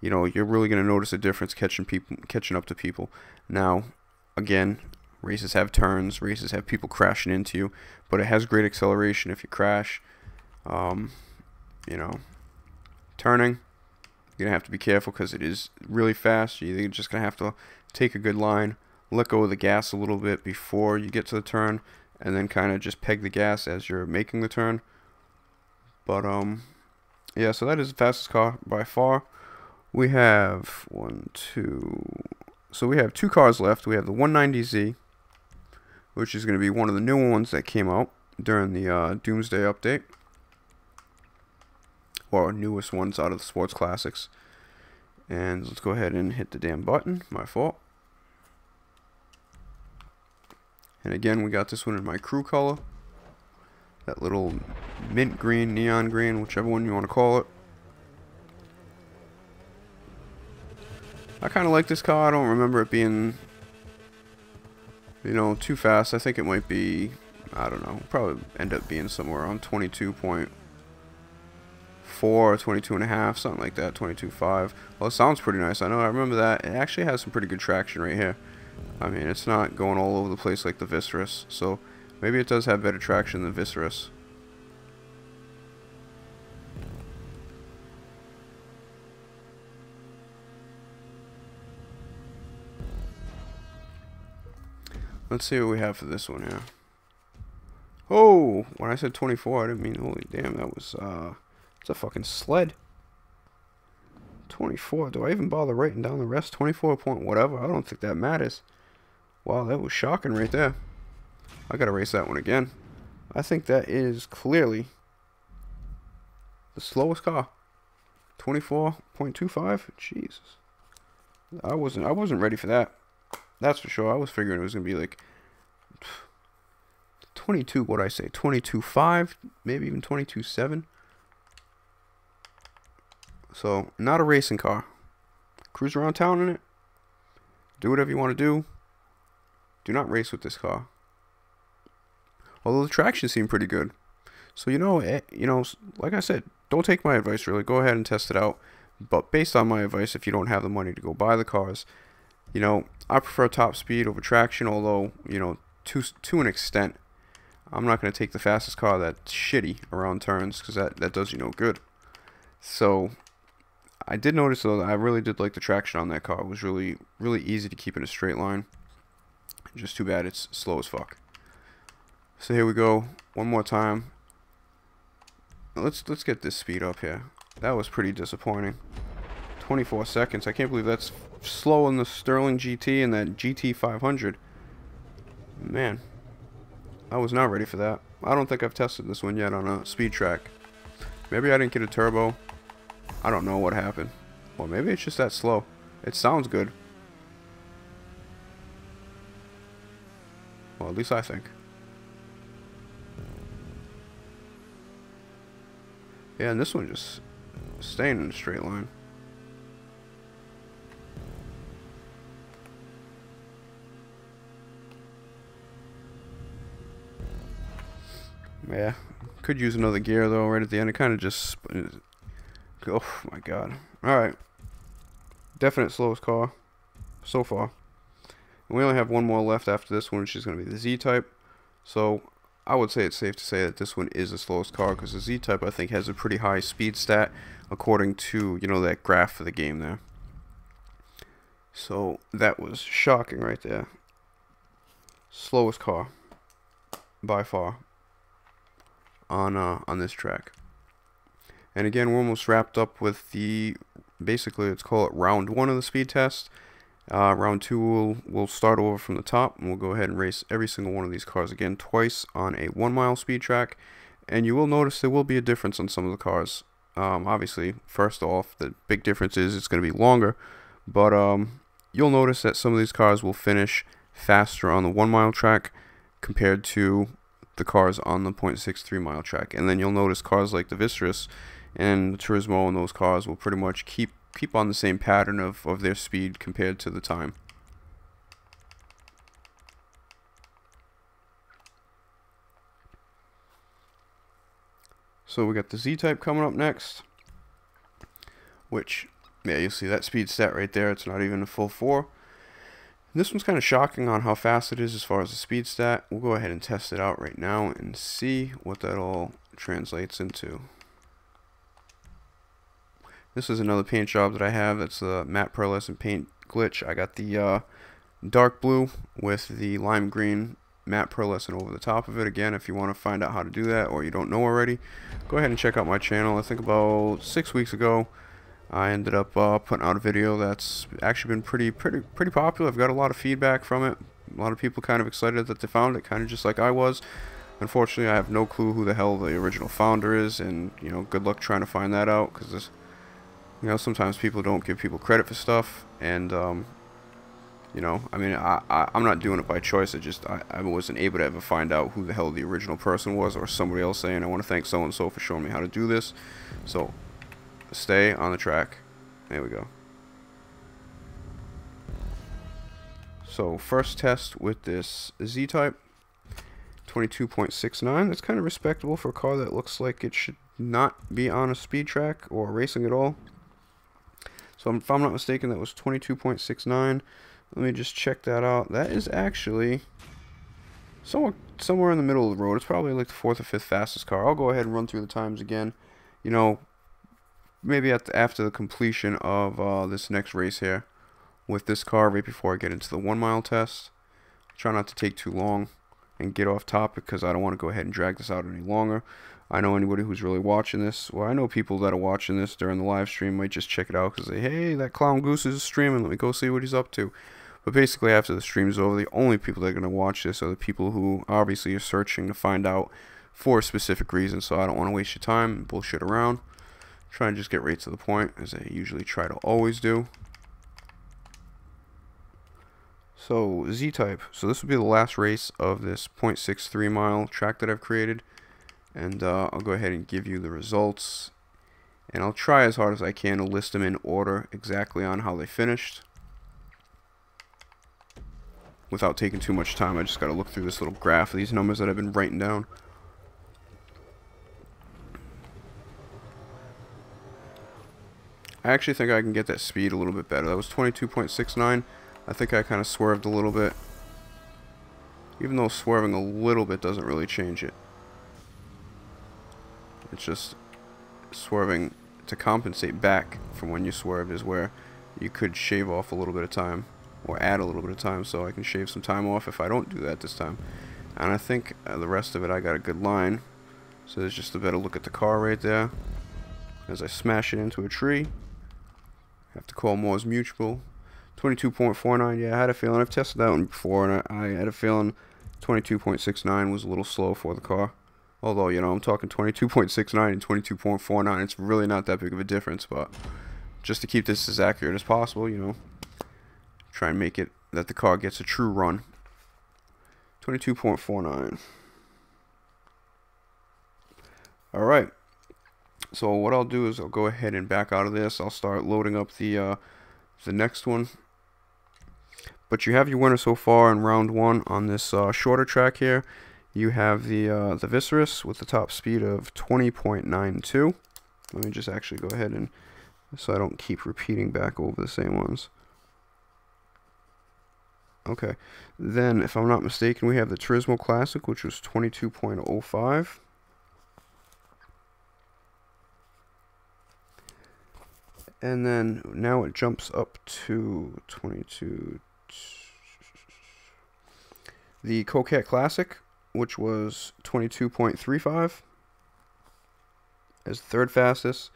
you know, you're really going to notice a difference catching up to people. Now, again, races have turns, races have people crashing into you, but it has great acceleration if you crash. You know, turning, you're going to have to be careful because it is really fast. You're just going to have to take a good line, let go of the gas a little bit before you get to the turn, and then kind of just peg the gas as you're making the turn. But, yeah, so that is the fastest car by far. We have so we have 2 cars left. We have the 190Z, which is going to be one of the new ones that came out during the Doomsday update. or newest ones out of the sports classics. And let's go ahead and hit the damn button. My fault. And again, we got this one in my crew color. That little mint green, neon green, whichever one you want to call it. I kind of like this car. I don't remember it being, you know, too fast. I think it might be, I don't know, probably end up being somewhere around 22.4 or 22.5, something like that, 22.5. Well, it sounds pretty nice. I know, I remember that. It actually has some pretty good traction right here. I mean, it's not going all over the place like the Viserys, so maybe it does have better traction than Viserys. Let's see what we have for this one here. Oh, when I said 24, I didn't mean, holy damn, that was, it's a fucking sled. 24, do I even bother writing down the rest? 24 point whatever, I don't think that matters. Wow, that was shocking right there. I gotta race that one again. I think that is clearly the slowest car. 24.25, Jesus. I wasn't ready for that. That's for sure. I was figuring it was gonna be like 22. What I say? 22.5, maybe even 22.7. So not a racing car. Cruise around town in it. Do whatever you want to do. Do not race with this car. Although the traction seemed pretty good. So you know, like I said, don't take my advice really. Go ahead and test it out. But based on my advice, if you don't have the money to go buy the cars, you know, I prefer top speed over traction. Although, you know, to an extent, I'm not going to take the fastest car that's shitty around turns, because that does you no good. So I did notice though that I really did like the traction on that car. It was really easy to keep in a straight line. Just too bad it's slow as fuck. So here we go, one more time. Let's get this speed up here. That was pretty disappointing. 24 seconds. I can't believe that's slow in the Sterling GT and that GT 500. Man, I was not ready for that. I don't think I've tested this one yet on a speed track. Maybe I didn't get a turbo. I don't know what happened. Or maybe it's just that slow. It sounds good. Well, at least I think. Yeah, and this one just staying in a straight line. Yeah, could use another gear though right at the end. It kind of just, oh my god. Alright, definite slowest car so far. And we only have one more left after this one, which is going to be the Z-Type. So I would say it's safe to say that this one is the slowest car, because the Z-Type I think has a pretty high speed stat according to, you know, that graph for the game there. So that was shocking right there. Slowest car by far on this track. And again, we're almost wrapped up with the, basically let's call it round 1 of the speed test. Round 2 we'll start over from the top, and we'll go ahead and race every single one of these cars again twice on a 1 mile speed track. And you will notice there will be a difference on some of the cars. Obviously, first off, the big difference is it's going to be longer, but you'll notice that some of these cars will finish faster on the 1 mile track compared to the cars on the 0.63 mile track. And then you'll notice cars like the Viserys and the Turismo and those cars will pretty much keep on the same pattern of their speed compared to the time. So we got the Z-Type coming up next, which, yeah, you'll see that speed stat right there. It's not even a full 4. This one's kind of shocking on how fast it is as far as the speed stat. We'll go ahead and test it out right now and see what that all translates into. This is another paint job that I have. That's the matte pearlescent paint glitch. I got the dark blue with the lime green matte pearlescent over the top of it. Again, if you want to find out how to do that, or you don't know already, go ahead and check out my channel. I think about 6 weeks ago, I ended up putting out a video that's actually been pretty popular. I've got a lot of feedback from it. A lot of people kind of excited that they found it, kind of just like I was. Unfortunately, I have no clue who the hell the original founder is, and you know, good luck trying to find that out, because you know, sometimes people don't give people credit for stuff, and you know, I mean, I'm not doing it by choice. I wasn't able to ever find out who the hell the original person was, or somebody else saying, I want to thank so and so for showing me how to do this. So stay on the track. There we go. So first test with this Z-Type 22.69. That's kind of respectable for a car that looks like it should not be on a speed track or racing at all. So if I'm not mistaken, that was 22.69. Let me just check that out. That is actually somewhere in the middle of the road. It's probably like the 4th or 5th fastest car. I'll go ahead and run through the times again. You know, maybe after the completion of this next race here with this car, right before I get into the 1 mile test. Try not to take too long and get off topic, because I don't want to go ahead and drag this out any longer. I know anybody who's really watching this, well, I know people that are watching this during the live stream might just check it out because they, hey, that Clown Goose is streaming, let me go see what he's up to. But basically, after the stream is over, the only people that are going to watch this are the people who obviously are searching to find out for a specific reason. So I don't want to waste your time and bullshit around. Try and just get right to the point, as I usually try to always do. So Z-Type. So this will be the last race of this 0.63 mile track that I've created. And I'll go ahead and give you the results. And I'll try as hard as I can to list them in order exactly on how they finished, without taking too much time. I just got to look through this little graph of these numbers that I've been writing down. I actually think I can get that speed a little bit better. That was 22.69. I think I kind of swerved a little bit, even though swerving a little bit doesn't really change it. It's just swerving to compensate back from when you swerved is where you could shave off a little bit of time, or add a little bit of time, so I can shave some time off if I don't do that this time. And I think the rest of it, I got a good line. So there's just a better look at the car right there as I smash it into a tree. Have to call Moore's Mutual. 22.49, yeah, I had a feeling. I've tested that one before, and I had a feeling 22.69 was a little slow for the car. Although, you know, I'm talking 22.69 and 22.49. It's really not that big of a difference, but just to keep this as accurate as possible, you know, try and make it that the car gets a true run. 22.49. Alright. So what I'll do is I'll go ahead and back out of this. I'll start loading up the next one. But you have your winner so far in round 1 on this shorter track here. You have the Viserys with the top speed of 20.92. Let me just actually go ahead and, so I don't keep repeating back over the same ones. Okay. Then, if I'm not mistaken, we have the Turismo Classic, which was 22.05. And then now it jumps up to 22. The Coquette Classic, which was 22.35 as the 3rd fastest.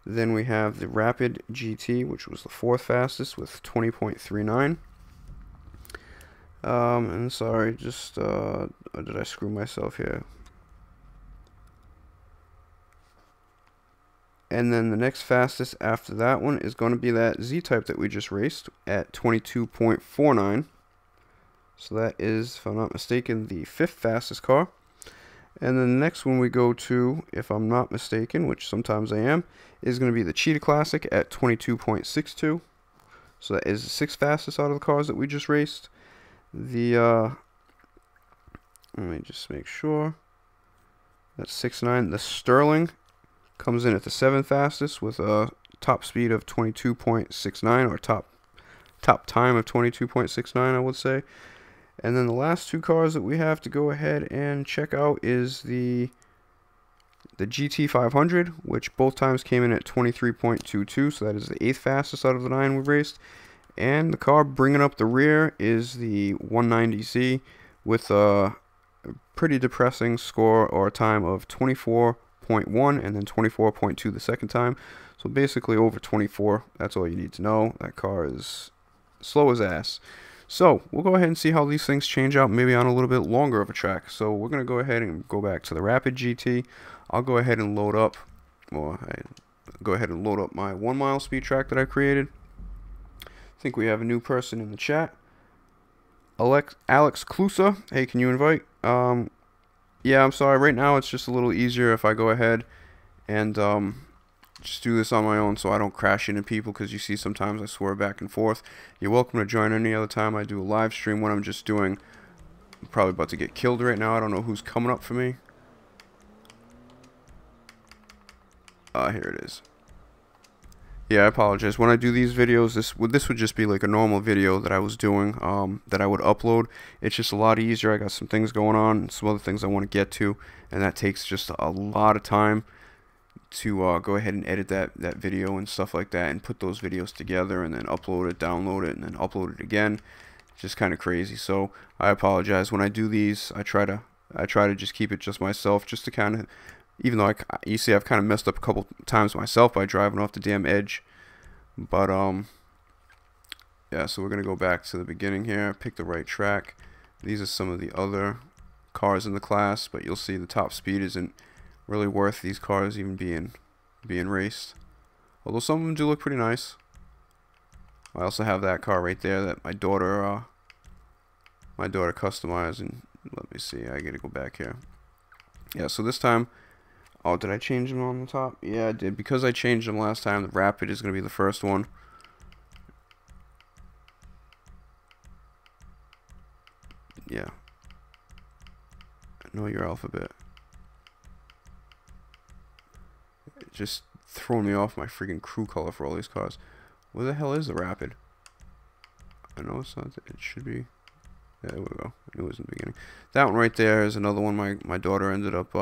Then we have the Rapid GT, which was the 4th fastest with 20.39. And sorry, just did I screw myself here? And then the next fastest after that one is going to be that Z-Type that we just raced at 22.49. So that is, if I'm not mistaken, the 5th fastest car. And then the next one we go to, if I'm not mistaken, which sometimes I am, is going to be the Cheetah Classic at 22.62. So that is the 6th fastest out of the cars that we just raced. Let me just make sure. That's 6.9. The Sterling comes in at the 7th fastest with a top speed of 22.69, or top time of 22.69, I would say. And then the last 2 cars that we have to go ahead and check out is the GT500, which both times came in at 23.22, so that is the 8th fastest out of the 9 we've raced. And the car bringing up the rear is the 190Z with a pretty depressing score, or a time of 24.1, and then 24.2 the second time. So basically over 24, that's all you need to know. That car is slow as ass. So we'll go ahead and see how these things change out maybe on a little bit longer of a track. So we're going to go ahead and go back to the Rapid GT. I'll go ahead and load up, go ahead and load up my 1 mile speed track that I created. I think we have a new person in the chat. Alex Klusa. Hey, can you invite? Yeah, I'm sorry. Right now it's just a little easier if I go ahead and just do this on my own so I don't crash into people, because you see sometimes I swear back and forth. You're welcome to join any other time I do a live stream when I'm just doing. I'm probably about to get killed right now. I don't know who's coming up for me. Here it is. Yeah, I apologize. When I do these videos, this would just be like a normal video that I was doing, that I would upload. It's just a lot easier. I got some things going on, some other things I want to get to, and that takes just a lot of time to go ahead and edit that video and stuff like that, and put those videos together, and then upload it, download it, and then upload it again. It's just kind of crazy. So I apologize. When I do these, I try to just keep it just myself, just to kind of, even though you see I've kind of messed up a couple times myself by driving off the damn edge. But yeah, so we're gonna go back to the beginning here, pick the right track. These are some of the other cars in the class, but you'll see the top speed isn't really worth these cars even being raced. Although some of them do look pretty nice. I also have that car right there that my daughter customized, and let me see, I gotta go back here. Yeah, so this time, oh, did I change them on the top? Yeah, I did. Because I changed them last time, the Rapid is going to be the first one. Yeah. Know your alphabet. It just throwing me off my freaking crew color for all these cars. Where the hell is the Rapid? I know it's not. It should be. Yeah, there we go. It was in the beginning. That one right there is another one my daughter ended up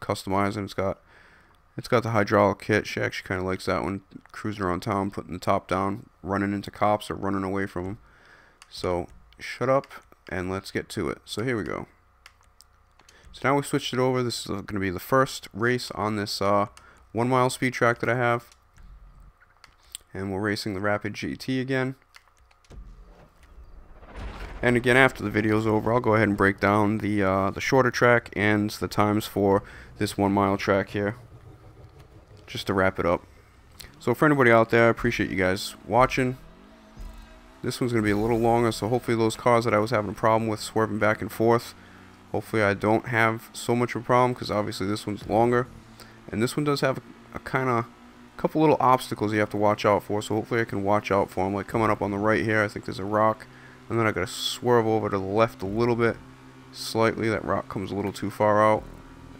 customizing. It's got the hydraulic kit. She actually kind of likes that one, cruising around town, putting the top down, running into cops or running away from them. So shut up and let's get to it. So here we go. So now we switched it over. This is going to be the first race on this 1 mile speed track that I have, and we're racing the Rapid GT again. And again, after the video's over, I'll go ahead and break down the shorter track and the times for this 1 mile track here, just to wrap it up. So for anybody out there, I appreciate you guys watching. This one's going to be a little longer, so hopefully those cars that I was having a problem with swerving back and forth, hopefully I don't have so much of a problem, because obviously this one's longer. And this one does have a couple little obstacles you have to watch out for, so hopefully I can watch out for them. Like coming up on the right here, I think there's a rock. And then I gotta swerve over to the left a little bit, slightly. That rock comes a little too far out.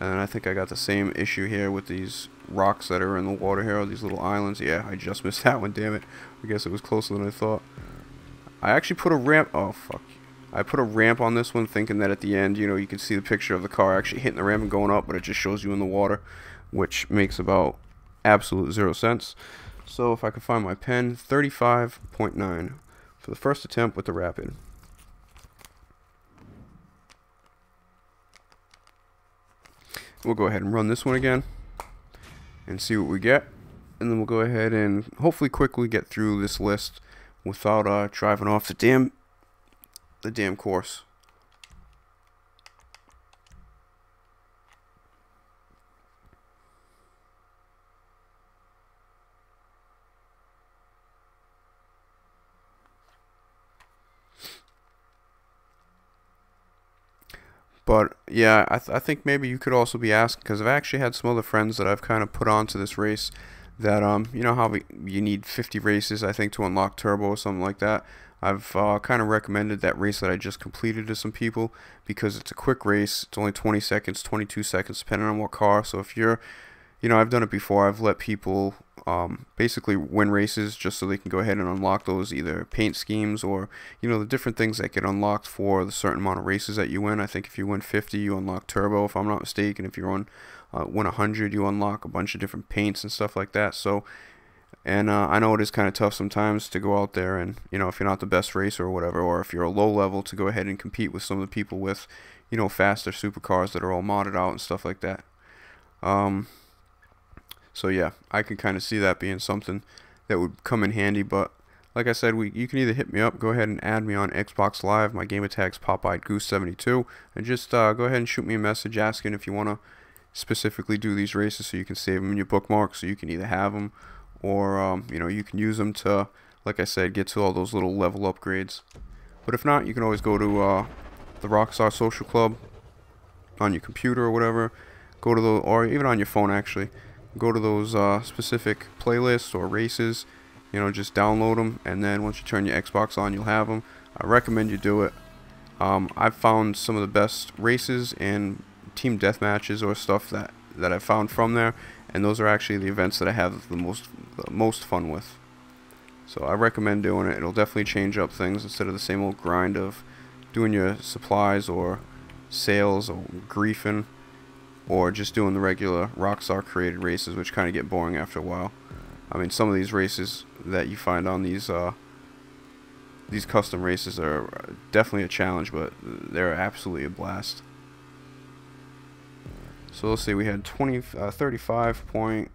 And then I think I got the same issue here with these rocks that are in the water here, these little islands. Yeah, I just missed that one, damn it. I guess it was closer than I thought. I actually put a ramp, oh fuck. I put a ramp on this one, thinking that at the end, you know, you can see the picture of the car actually hitting the ramp and going up, but it just shows you in the water, which makes about absolute 0 sense. So if I could find my pen, 35.9. For the first attempt with the Rapid. We'll go ahead and run this one again and see what we get, and then we'll go ahead and hopefully quickly get through this list without driving off the damn course. But yeah, I think maybe you could also be asking, because I've actually had some other friends that I've kind of put onto this race that, you know how you need 50 races, I think, to unlock turbo or something like that. I've kind of recommended that race that I just completed to some people, because it's a quick race. It's only 20 seconds, 22 seconds, depending on what car. So if you're, you know, I've done it before. I've let people basically win races just so they can go ahead and unlock those either paint schemes or, you know, the different things that get unlocked for the certain amount of races that you win. I think if you win 50, you unlock turbo, if I'm not mistaken. If you win 100, you unlock a bunch of different paints and stuff like that. So, and I know it is kind of tough sometimes to go out there and, you know, if you're not the best racer or whatever, or if you're a low level, to go ahead and compete with some of the people with, you know, faster supercars that are all modded out and stuff like that. So yeah, I can kind of see that being something that would come in handy, but Like I said, you can either hit me up, go ahead and add me on Xbox Live. My gamer tag's Popeye Goose 72, and just go ahead and shoot me a message asking if you want to specifically do these races, so you can save them in your bookmarks, so you can either have them or you can use them to, like I said, get to all those little level upgrades. But if not, you can always go to the Rockstar Social Club on your computer or whatever. Go to the, or even on your phone actually. Go to those specific playlists or races. Just download them, and then once you turn your Xbox on, you'll have them. I recommend you do it. I've found some of the best races and team death matches or stuff that I've found from there, and those are actually the events that I have the most fun with. So I recommend doing it. It'll definitely change up things instead of the same old grind of doing your supplies or sales or griefing, or just doing the regular Rockstar created races, which kind of get boring after a while. I mean, some of these races that you find on these custom races are definitely a challenge, but they're absolutely a blast. So let's see, we had 35.9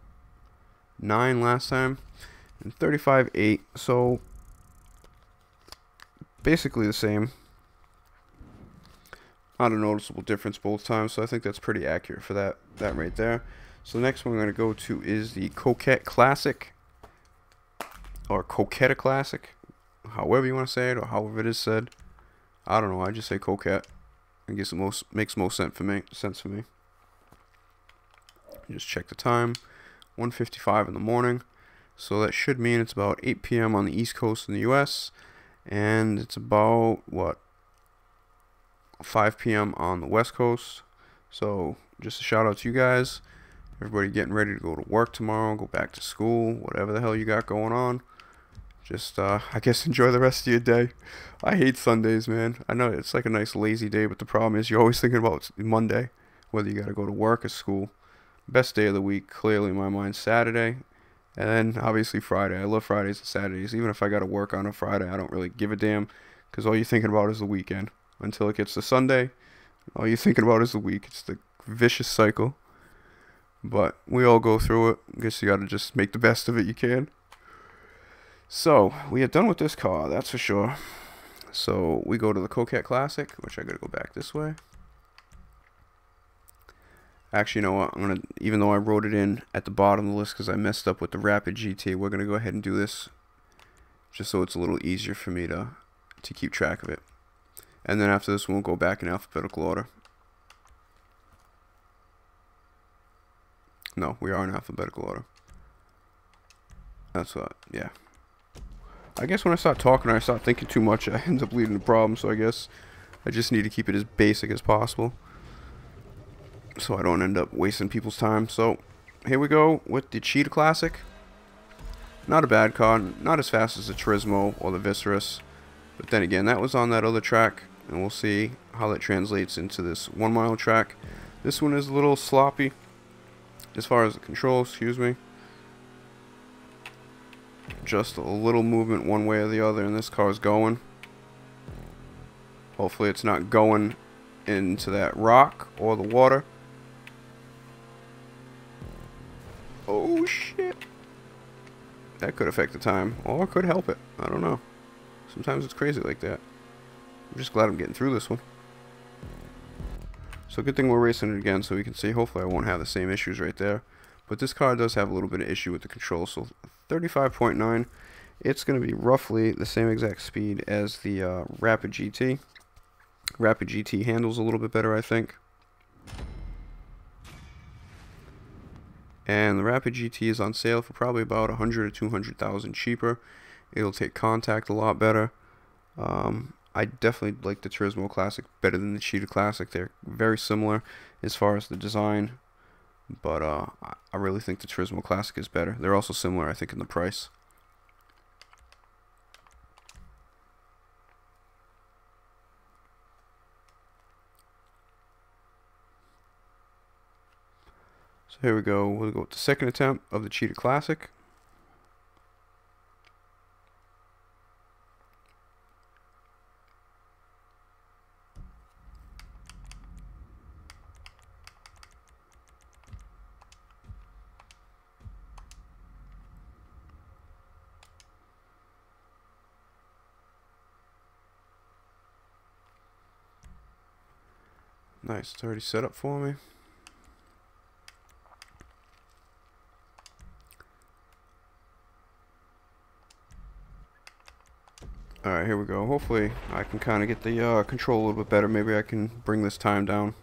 last time, and 35.8, so basically the same. Not a noticeable difference both times, so I think that's pretty accurate for that right there. So the next one we're going to go to is the Coquette Classic, or Coquetta Classic, however you want to say it, or however it is said. I don't know, I just say Coquette. I guess it makes most sense for me. Just check the time, 1:55 in the morning. So that should mean it's about 8 p.m. on the East Coast in the US, and it's about, what, 5 p.m. on the West Coast. So just a shout out to you guys. Everybody getting ready to go to work tomorrow, go back to school, whatever the hell you got going on. Just, I guess, enjoy the rest of your day. I hate Sundays, man. I know it's like a nice lazy day, but the problem is you're always thinking about Monday, whether you got to go to work or school. Best day of the week, clearly in my mind, Saturday. And then, obviously, Friday. I love Fridays and Saturdays. Even if I got to work on a Friday, I don't really give a damn, because all you're thinking about is the weekend. Until it gets to Sunday, all you're thinking about is the week. It's the vicious cycle. But we all go through it. I guess you got to just make the best of it you can. So, we are done with this car, that's for sure. So, we go to the Coquette Classic, which I got to go back this way. Actually, you know what? I'm going to, even though I wrote it in at the bottom of the list because I messed up with the Rapid GT, we're going to go ahead and do this just so it's a little easier for me to keep track of it. And then after this, we'll go back in alphabetical order. No, we are in alphabetical order. That's what, yeah. I guess when I start talking or I start thinking too much, I end up leading to problems, so I guess I just need to keep it as basic as possible, so I don't end up wasting people's time. So, here we go with the Cheetah Classic. Not a bad car, not as fast as the Turismo or the Viserys, but then again, that was on that other track, and we'll see how that translates into this 1 mile track. This one is a little sloppy as far as the controls, excuse me. Just a little movement one way or the other, and this car is going. Hopefully it's not going into that rock or the water. Oh shit. That could affect the time, or it could help it. I don't know. Sometimes it's crazy like that. I'm just glad I'm getting through this one. So good thing we're racing it again so we can see. Hopefully I won't have the same issues right there. But this car does have a little bit of issue with the control. So 35.9. It's going to be roughly the same exact speed as the Rapid GT. Rapid GT handles a little bit better, I think. And the Rapid GT is on sale for probably about 100 or 200,000 cheaper. It'll take contact a lot better. I definitely like the Turismo Classic better than the Cheetah Classic. They're very similar as far as the design, but I really think the Turismo Classic is better. They're also similar, I think, in the price. So here we go. We'll go with the second attempt of the Cheetah Classic. Nice, it's already set up for me. Alright, here we go. Hopefully I can kind of get the control a little bit better. Maybe I can bring this time down.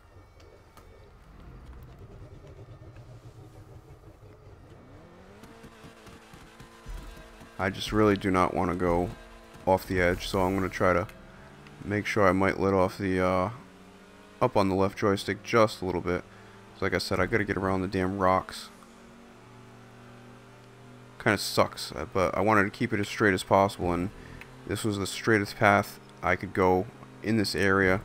I just really do not want to go off the edge, so I'm going to try to make sure I might let off the up on the left joystick just a little bit. So like I said, I got to get around the damn rocks. Kind of sucks, but I wanted to keep it as straight as possible, and this was the straightest path I could go in this area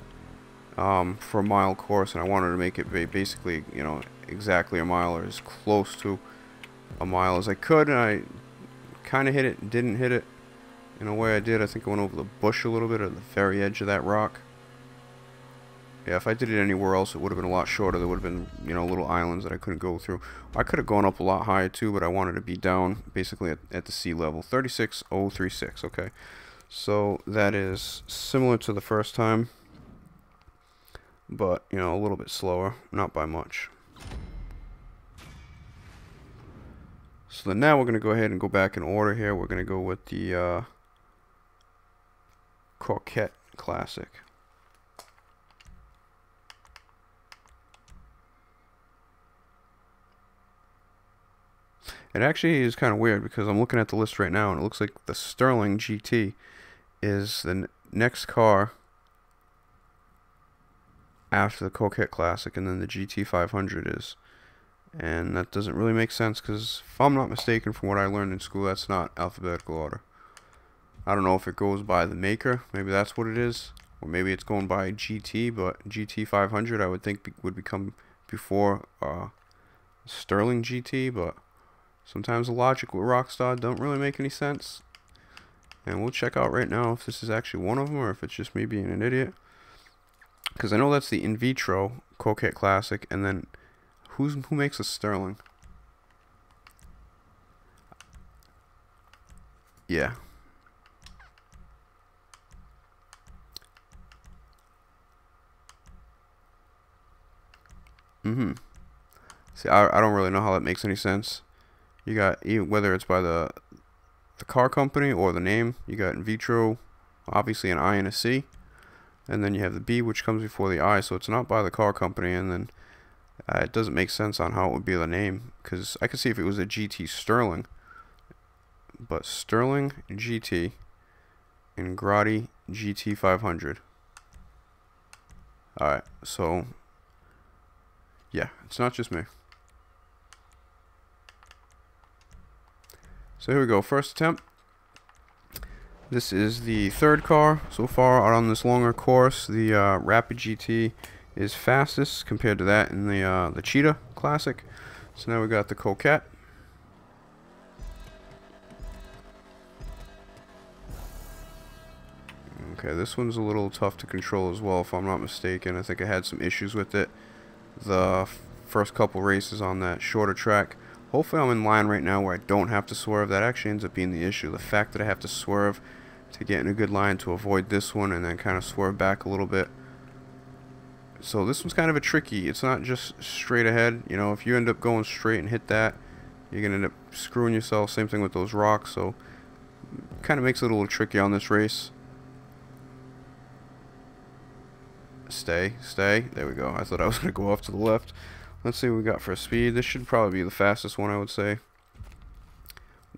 for a mile course, and I wanted to make it basically, you know, exactly a mile, or as close to a mile as I could, and I kind of hit it, didn't hit it in a way I did. I think I went over the bush a little bit at the very edge of that rock. Yeah, if I did it anywhere else, it would have been a lot shorter. There would have been, you know, little islands that I couldn't go through. I could have gone up a lot higher too, but I wanted to be down basically at the sea level. 36036, okay. So that is similar to the first time, but, you know, a little bit slower, not by much. So then now we're going to go ahead and go back in order here. We're going to go with the Coquette Classic. It actually is kind of weird because I'm looking at the list right now and it looks like the Sterling GT is the next car after the Coquette Classic, and then the GT 500 is. And that doesn't really make sense because, if I'm not mistaken from what I learned in school, that's not alphabetical order. I don't know if it goes by the maker, maybe that's what it is, or maybe it's going by GT, but GT 500 I would think would become before Sterling GT, but sometimes the logic with Rockstar don't really make any sense. And we'll check out right now if this is actually one of them or if it's just me being an idiot. Because I know that's the In Vitro Coquette Classic, and then who makes a Sterling? Yeah. See, I don't really know how that makes any sense. You got, whether it's by the car company or the name, you got In Vitro, obviously an I and a C, and then you have the B, which comes before the I, so it's not by the car company, and then it doesn't make sense on how it would be the name, because I could see if it was a GT Sterling, but Sterling GT and Grotti GT 500. Alright, so yeah, it's not just me. So here we go, first attempt. This is the third car so far out on this longer course. The Rapid GT is fastest compared to that in the Cheetah Classic. So now we got the Coquette. Okay, this one's a little tough to control as well, if I'm not mistaken. I think I had some issues with it the first couple races on that shorter track. Hopefully I'm in line right now where I don't have to swerve. That actually ends up being the issue. The fact that I have to swerve to get in a good line to avoid this one and then kind of swerve back a little bit. So this one's kind of a tricky. It's not just straight ahead. You know, if you end up going straight and hit that, you're going to end up screwing yourself. Same thing with those rocks. So kind of makes it a little tricky on this race. Stay. There we go. I thought I was going to go off to the left. Let's see what we got for speed. This should probably be the fastest one, I would say.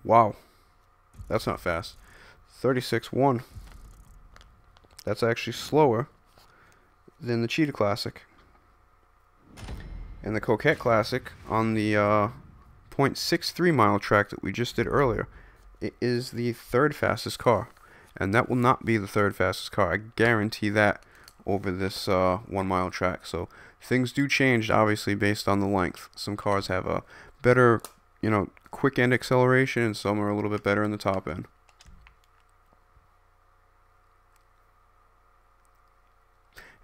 Wow. That's not fast. 36.1. That's actually slower than the Cheetah Classic. And the Coquette Classic on the 0.63 mile track that we just did earlier, it is the third fastest car. And that will not be the third fastest car. I guarantee that over this 1 mile track. So things do change, obviously, based on the length. Some cars have a better, you know, quick end acceleration, and some are a little bit better in the top end.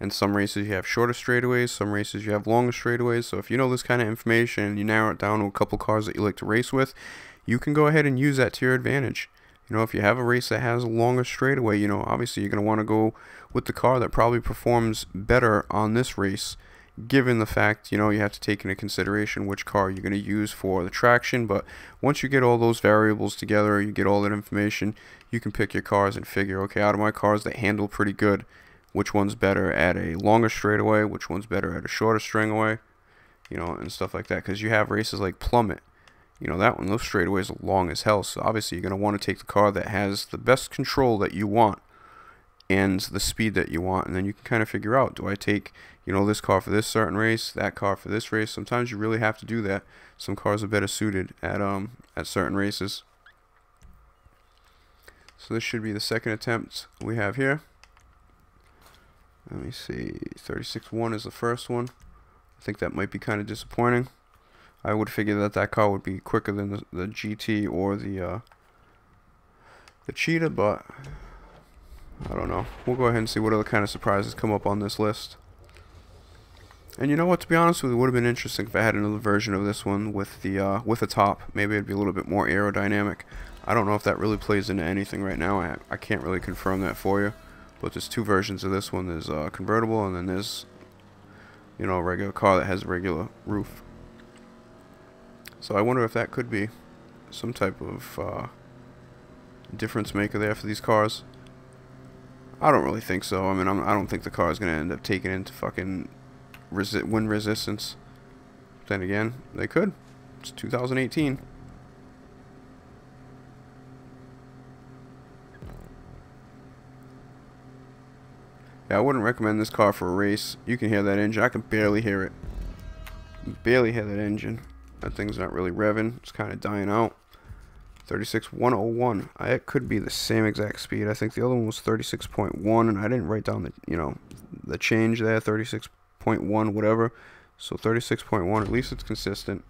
And some races you have shorter straightaways, some races you have longer straightaways. So if you know this kind of information and you narrow it down to a couple cars that you like to race with, you can go ahead and use that to your advantage. You know, if you have a race that has a longer straightaway, you know, obviously you're going to want to go with the car that probably performs better on this race, given the fact, you know, you have to take into consideration which car you're going to use for the traction. But once you get all those variables together, you get all that information, you can pick your cars and figure, okay, out of my cars that handle pretty good, which one's better at a longer straightaway, which one's better at a shorter straightaway, you know, and stuff like that. Because you have races like Plummet. You know, that one, those straightaways are long as hell. So obviously you're going to want to take the car that has the best control that you want and the speed that you want. And then you can kind of figure out, do I take, you know, this car for this certain race, that car for this race? Sometimes you really have to do that. Some cars are better suited at certain races. So this should be the second attempt we have here. Let me see, 36.1 is the first one. I think that might be kind of disappointing. I would figure that that car would be quicker than the GT or the Cheetah, but I don't know. We'll go ahead and see what other kind of surprises come up on this list. And you know what, to be honest with you, it would have been interesting if I had another version of this one with a top. Maybe it'd be a little bit more aerodynamic. I don't know if that really plays into anything right now. I can't really confirm that for you. But there's two versions of this one. There's convertible, and then there's, you know, a regular car that has a regular roof. So I wonder if that could be some type of difference maker there for these cars. I don't really think so. I mean, I don't think the car is going to end up taking into fucking wind resistance. Then again, they could. It's 2018. Yeah, I wouldn't recommend this car for a race. You can hear that engine. I can barely hear it. Barely hear that engine. That thing's not really revving. It's kind of dying out. 36.101. It could be the same exact speed. I think the other one was 36.1, and I didn't write down the, you know, the change there. 36.1, whatever. So 36.1. At least it's consistent.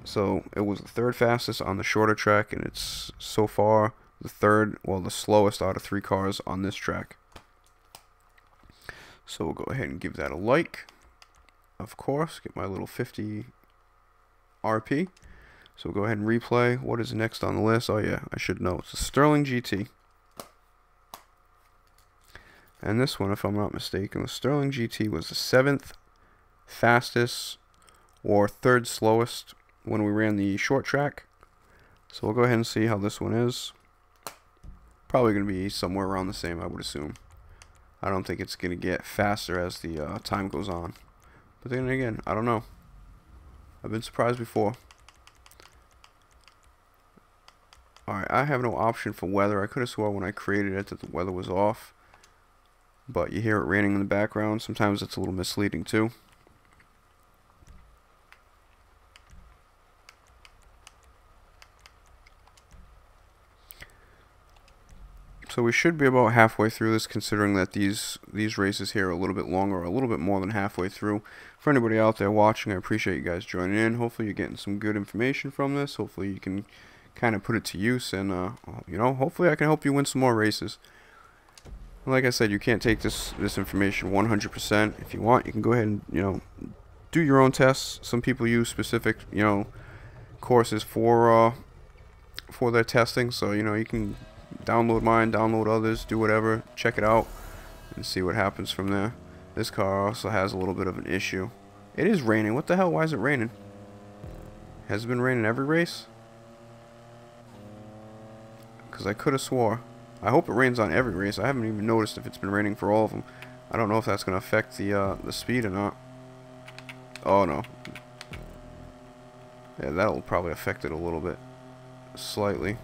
So it was the third fastest on the shorter track, and it's so far the third, well, the slowest out of 3 cars on this track. So we'll go ahead and give that a like. Of course, get my little 50 RP. So we'll go ahead and replay. What is next on the list? Oh yeah, I should know. It's a Sterling GT. And this one, if I'm not mistaken, the Sterling GT was the 7th fastest or 3rd slowest when we ran the short track. So we'll go ahead and see how this one is. Probably going to be somewhere around the same, I would assume. I don't think it's going to get faster as the time goes on. But then again, I don't know. I've been surprised before. Alright, I have no option for weather. I could have swore when I created it that the weather was off. But you hear it raining in the background. Sometimes it's a little misleading too. So we should be about halfway through this, considering that these races here are a little bit longer, a little bit more than halfway through. For anybody out there watching, I appreciate you guys joining in. Hopefully you're getting some good information from this. Hopefully you can kind of put it to use, and you know, hopefully I can help you win some more races. Like I said, you can't take this information 100%. If you want, you can go ahead and, you know, do your own tests. Some people use specific, you know, courses for their testing, so you know, you can download mine, download others, do whatever, check it out, and see what happens from there. This car also has a little bit of an issue. It is raining. What the hell? Why is it raining? Has it been raining every race? Because I could have swore. I hope it rains on every race. I haven't even noticed if it's been raining for all of them. I don't know if that's going to affect the speed or not. Oh, no. Yeah, that'll probably affect it a little bit. Slightly.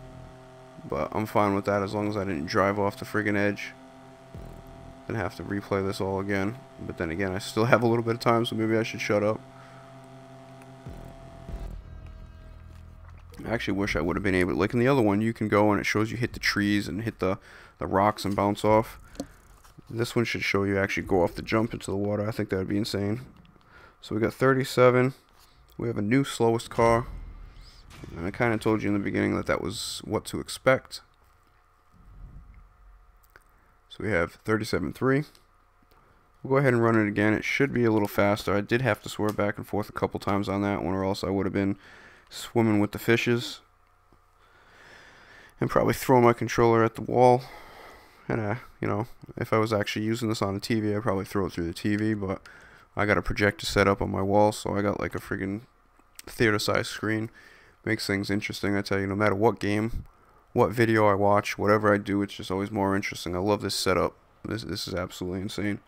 But I'm fine with that as long as I didn't drive off the friggin' edge. Then have to replay this all again. But then again, I still have a little bit of time, so maybe I should shut up. I actually wish I would have been able to. Like in the other one, you can go and it shows you hit the trees and hit the rocks and bounce off. This one should show you actually go off the jump into the water. I think that would be insane. So we got 37. We have a new slowest car. And I kind of told you in the beginning that that was what to expect. So we have 37.3. We'll go ahead and run it again. It should be a little faster. I did have to swerve back and forth a couple times on that one, or else I would have been swimming with the fishes. and probably throw my controller at the wall. And you know, if I was actually using this on a TV, I'd probably throw it through the TV, but I got a projector set up on my wall, so I got like a friggin' theater-sized screen. Makes things interesting, I tell you. No matter what game, what video I watch, whatever I do, it's just always more interesting. I love this setup. This is absolutely insane.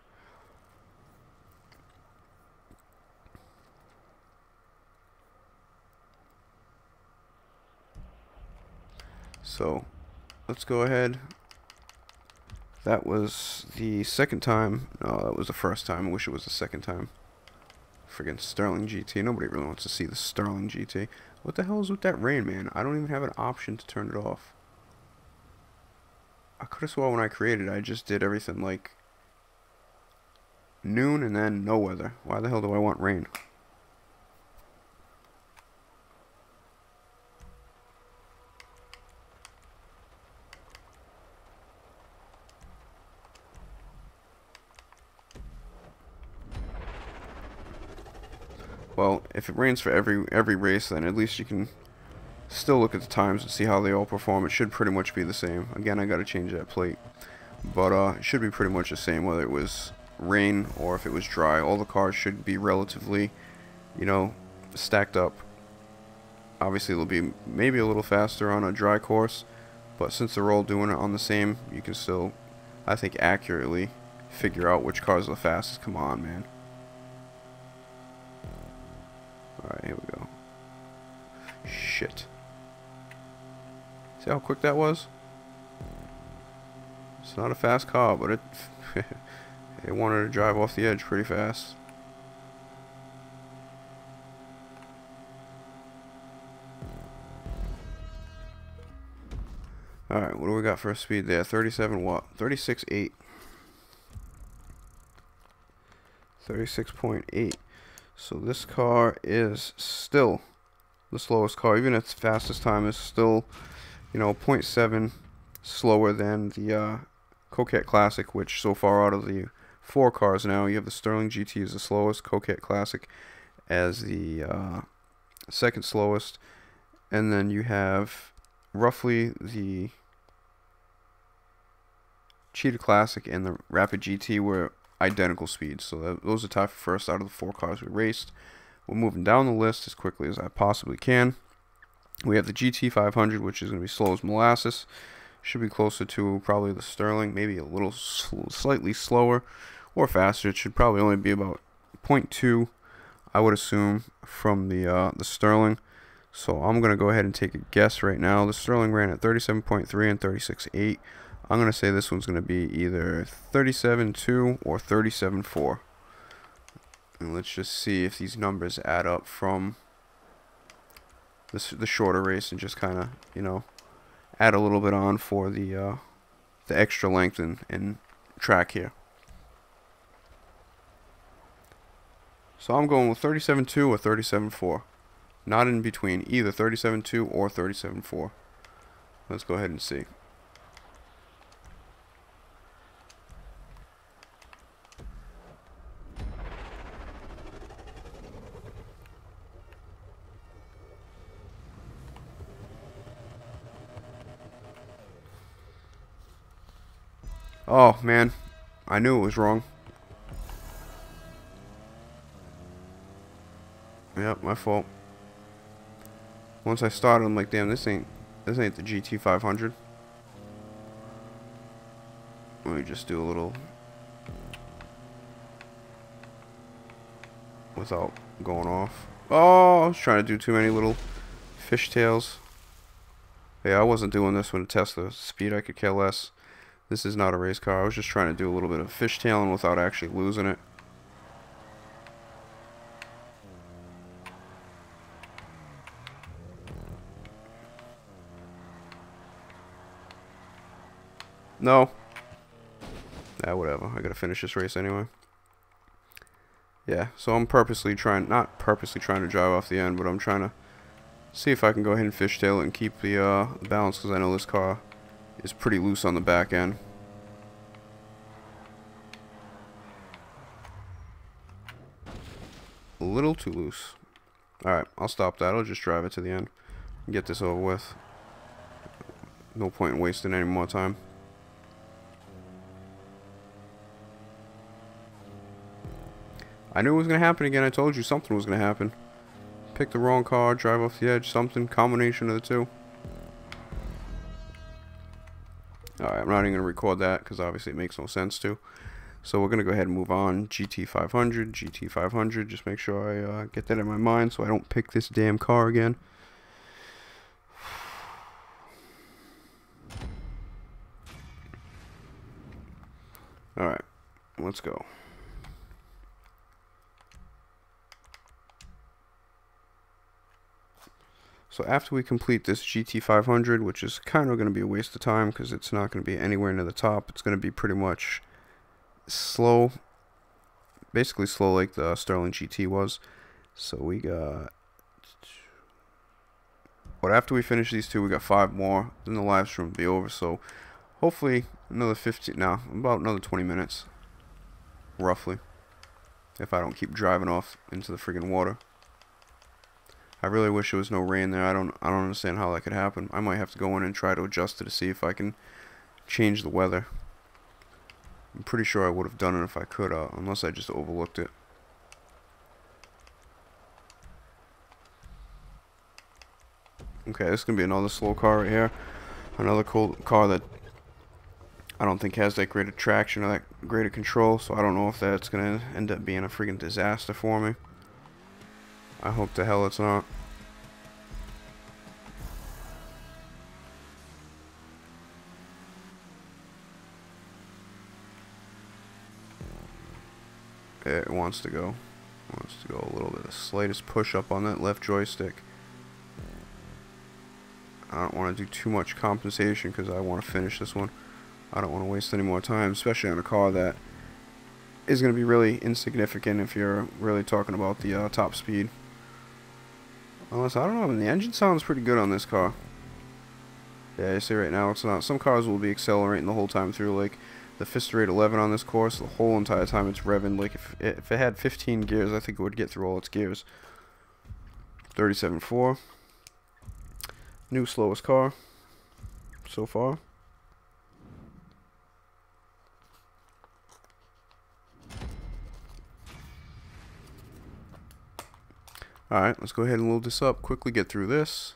So, let's go ahead. That was the second time. No, that was the first time. I wish it was the second time. Friggin' Sterling GT. Nobody really wants to see the Sterling GT. What the hell is with that rain, man? I don't even have an option to turn it off. I could have sworn when I created it, I just did everything like noon and then no weather. Why the hell do I want rain? Well, if it rains for every race, then at least you can still look at the times and see how they all perform. It should pretty much be the same. Again, I gotta change that plate. But it should be pretty much the same whether it was rain or if it was dry. All the cars should be relatively, you know, stacked up. Obviously, it'll be maybe a little faster on a dry course, but since they're all doing it on the same, you can still, I think, accurately figure out which cars are the fastest. Come on, man. Alright, here we go. Shit. See how quick that was? It's not a fast car, but it it wanted to drive off the edge pretty fast. Alright, what do we got for a speed there? 37 what? 36.8. 36.8. So this car is still the slowest car. Even its fastest time is still, you know, 0.7 slower than the Coquette Classic, which so far out of the 4 cars now, you have the Sterling GT as the slowest, Coquette Classic as the second slowest, and then you have roughly the Cheetah Classic and the Rapid GT were identical speeds, so those are tied for first out of the 4 cars we raced. We're moving down the list as quickly as I possibly can. We have the GT 500, which is going to be slow as molasses. Should be closer to probably the Sterling, maybe a little slightly slower or faster. It should probably only be about 0.2, I would assume, from the Sterling. So I'm going to go ahead and take a guess right now. The Sterling ran at 37.3 and 36.8. I'm going to say this one's going to be either 37.2 or 37.4. And let's just see if these numbers add up from the shorter race and just kind of, you know, add a little bit on for the extra length and track here. So I'm going with 37.2 or 37.4. Not in between, either 37.2 or 37.4. Let's go ahead and see. Oh, man. I knew it was wrong. Yep, my fault. Once I started, I'm like, damn, this ain't the GT 500. Let me just do a little without going off. Oh, I was trying to do too many little fishtails. Yeah, I wasn't doing this with a Tesla. Speed, I could care less. This is not a race car. I was just trying to do a little bit of fishtailing without actually losing it. No. Yeah, whatever. I gotta finish this race anyway. Yeah, so I'm purposely trying, not purposely trying to drive off the end, but I'm trying to see if I can go ahead and fishtail it and keep the balance, because I know this car is pretty loose on the back end. A little too loose. Alright, I'll stop that. I'll just drive it to the end and get this over with. No point in wasting any more time. I knew it was going to happen again. I told you something was going to happen. Pick the wrong car, drive off the edge, something. Combination of the two. Alright, I'm not even going to record that because obviously it makes no sense to. So we're going to go ahead and move on. GT500, GT500. Just make sure I get that in my mind so I don't pick this damn car again. Alright, let's go. So after we complete this GT500, which is kind of going to be a waste of time because it's not going to be anywhere near the top. It's going to be pretty much slow. Basically slow like the Sterling GT was. So we got... But after we finish these two, we got 5 more. Then the live stream will be over. So hopefully another 15... No, about another 20 minutes. Roughly. If I don't keep driving off into the friggin' water. I really wish there was no rain there. I don't understand how that could happen. I might have to go in and try to adjust it to see if I can change the weather. I'm pretty sure I would have done it if I could, unless I just overlooked it. Okay, this is going to be another slow car right here. Another cool car that I don't think has that great of traction or that great of control, so I don't know if that's going to end up being a freaking disaster for me. I hope the hell it's not. It wants to go. It wants to go a little bit. The slightest push up on that left joystick. I don't want to do too much compensation because I want to finish this one. I don't want to waste any more time, especially on a car that is going to be really insignificant if you're really talking about the top speed. Unless, I don't know, I mean, the engine sounds pretty good on this car. Yeah, you see right now it's not. Some cars will be accelerating the whole time through, like the Fister 811 on this course, the whole entire time it's revving. Like if it had 15 gears, I think it would get through all its gears. 37.4. New slowest car so far. Alright, let's go ahead and load this up. Quickly get through this.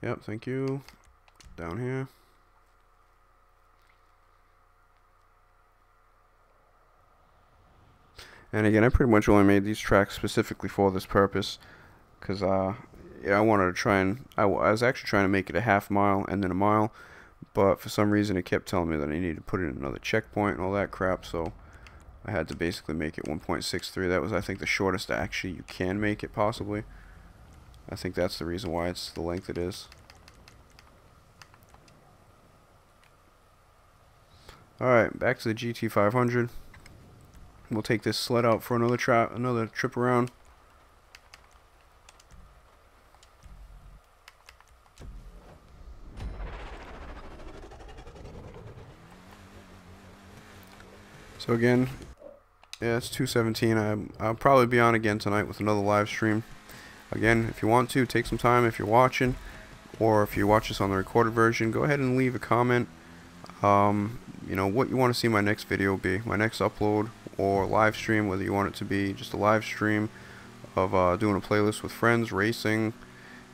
Yep, thank you. Down here. And again, I pretty much only made these tracks specifically for this purpose. Because, yeah, I wanted to try and... I was actually trying to make it a half mile and then a mile. But for some reason, it kept telling me that I needed to put in another checkpoint and all that crap. So I had to basically make it 1.63. That was, I think, the shortest actually you can make it, possibly. I think that's the reason why it's the length it is. Alright, back to the GT500. We'll take this sled out for another trip around. So again, yeah, it's 2:17. I'll probably be on again tonight with another live stream. Again, if you want to, take some time if you're watching, or if you watch this on the recorded version, go ahead and leave a comment. You know, what you want to see my next video be, my next upload or live stream, whether you want it to be just a live stream of doing a playlist with friends, racing,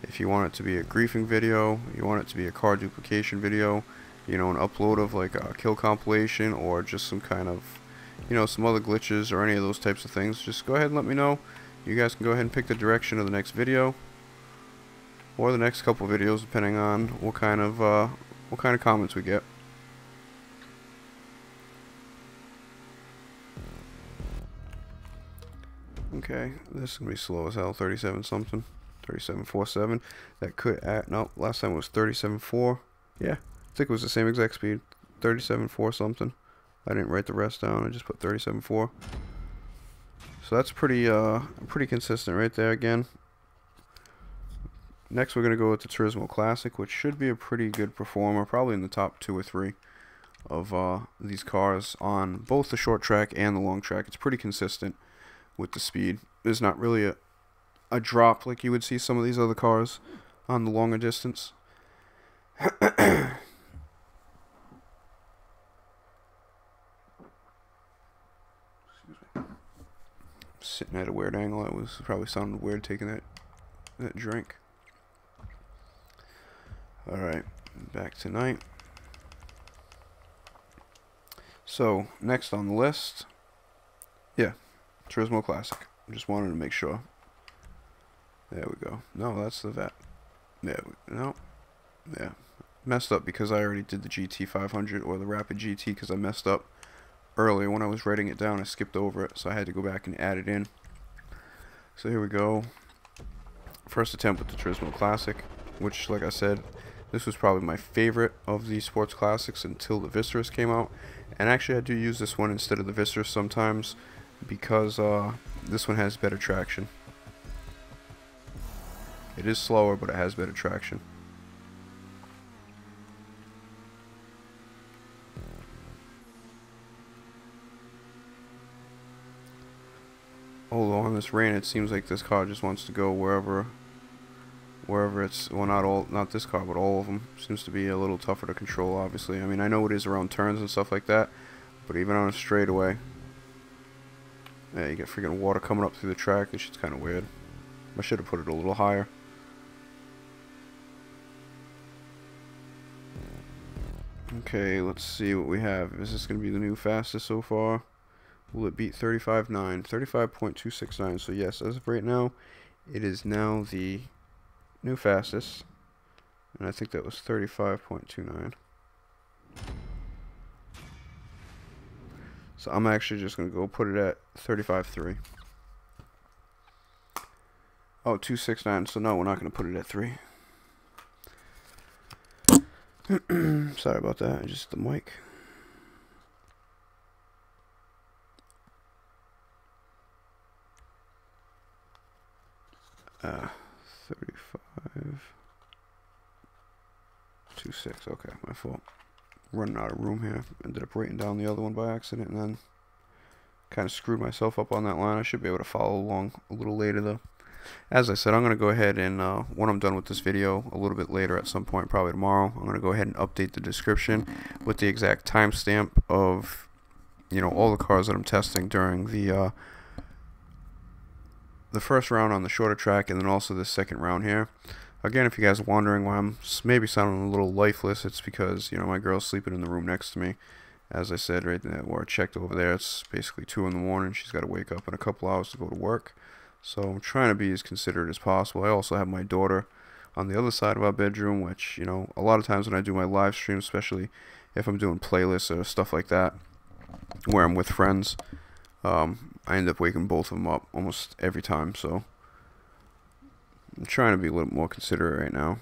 if you want it to be a griefing video, you want it to be a car duplication video, you know, an upload of like a kill compilation, or just some kind of, you know, some other glitches or any of those types of things, just go ahead and let me know. You guys can go ahead and pick the direction of the next video or the next couple videos, depending on what kind of comments we get. Okay, this is gonna be slow as hell. 37 something, 37.47. That could add. No, last time it was 37.4. Yeah, I think it was the same exact speed. 37.4 something. I didn't write the rest down. I just put 37.4. So that's pretty consistent right there again. Next, we're gonna go with the Turismo Classic, which should be a pretty good performer, probably in the top 2 or 3 of these cars on both the short track and the long track. It's pretty consistent with the speed. There's not really a drop like you would see some of these other cars on the longer distance. sitting at a weird angle. It was probably sounded weird taking that drink. Alright, back to night. So, next on the list, yeah, Turismo Classic. Just wanted to make sure. There we go. No, that's the VAT. No. Yeah. Messed up because I already did the GT 500 or the Rapid GT because I messed up earlier when I was writing it down. I skipped over it, so I had to go back and add it in. So here we go. First attempt with the Turismo Classic, which, like I said, this was probably my favorite of the sports classics until the Vistaris came out. And actually I do use this one instead of the Vistaris sometimes because this one has better traction. It is slower, but it has better traction. Although on this rain, it seems like this car just wants to go wherever it's, well, not this car, but all of them. Seems to be a little tougher to control, obviously. I mean, I know it is around turns and stuff like that, but even on a straightaway, yeah, you get freaking water coming up through the track. This shit's kind of weird. I should have put it a little higher. Okay, let's see what we have. Is this going to be the new fastest so far? Will it beat 35.9? 35.269. So yes, as of right now, it is now the new fastest, and I think that was 35.29. So I'm actually just going to go put it at 35.3. Oh, 269. So no, we're not going to put it at 3. Sorry about that. Just the mic. Uh, 35.26. Okay, my fault. Running out of room here. Ended up writing down the other one by accident and then kind of screwed myself up on that line. I should be able to follow along a little later though. As I said, I'm going to go ahead and when I'm done with this video a little bit later at some point, probably tomorrow, I'm going to go ahead and update the description with the exact timestamp of, you know, all the cars that I'm testing during the first round on the shorter track and then also the second round here. Again, if you guys are wondering why I'm maybe sounding a little lifeless, it's because, you know, my girl's sleeping in the room next to me. As I said right there, where I checked over there, it's basically 2 in the morning. She's got to wake up in a couple hours to go to work. So I'm trying to be as considerate as possible. I also have my daughter on the other side of our bedroom, which, you know, a lot of times when I do my live stream, especially if I'm doing playlists or stuff like that, where I'm with friends, I end up waking both of them up almost every time. So I'm trying to be a little more considerate right now.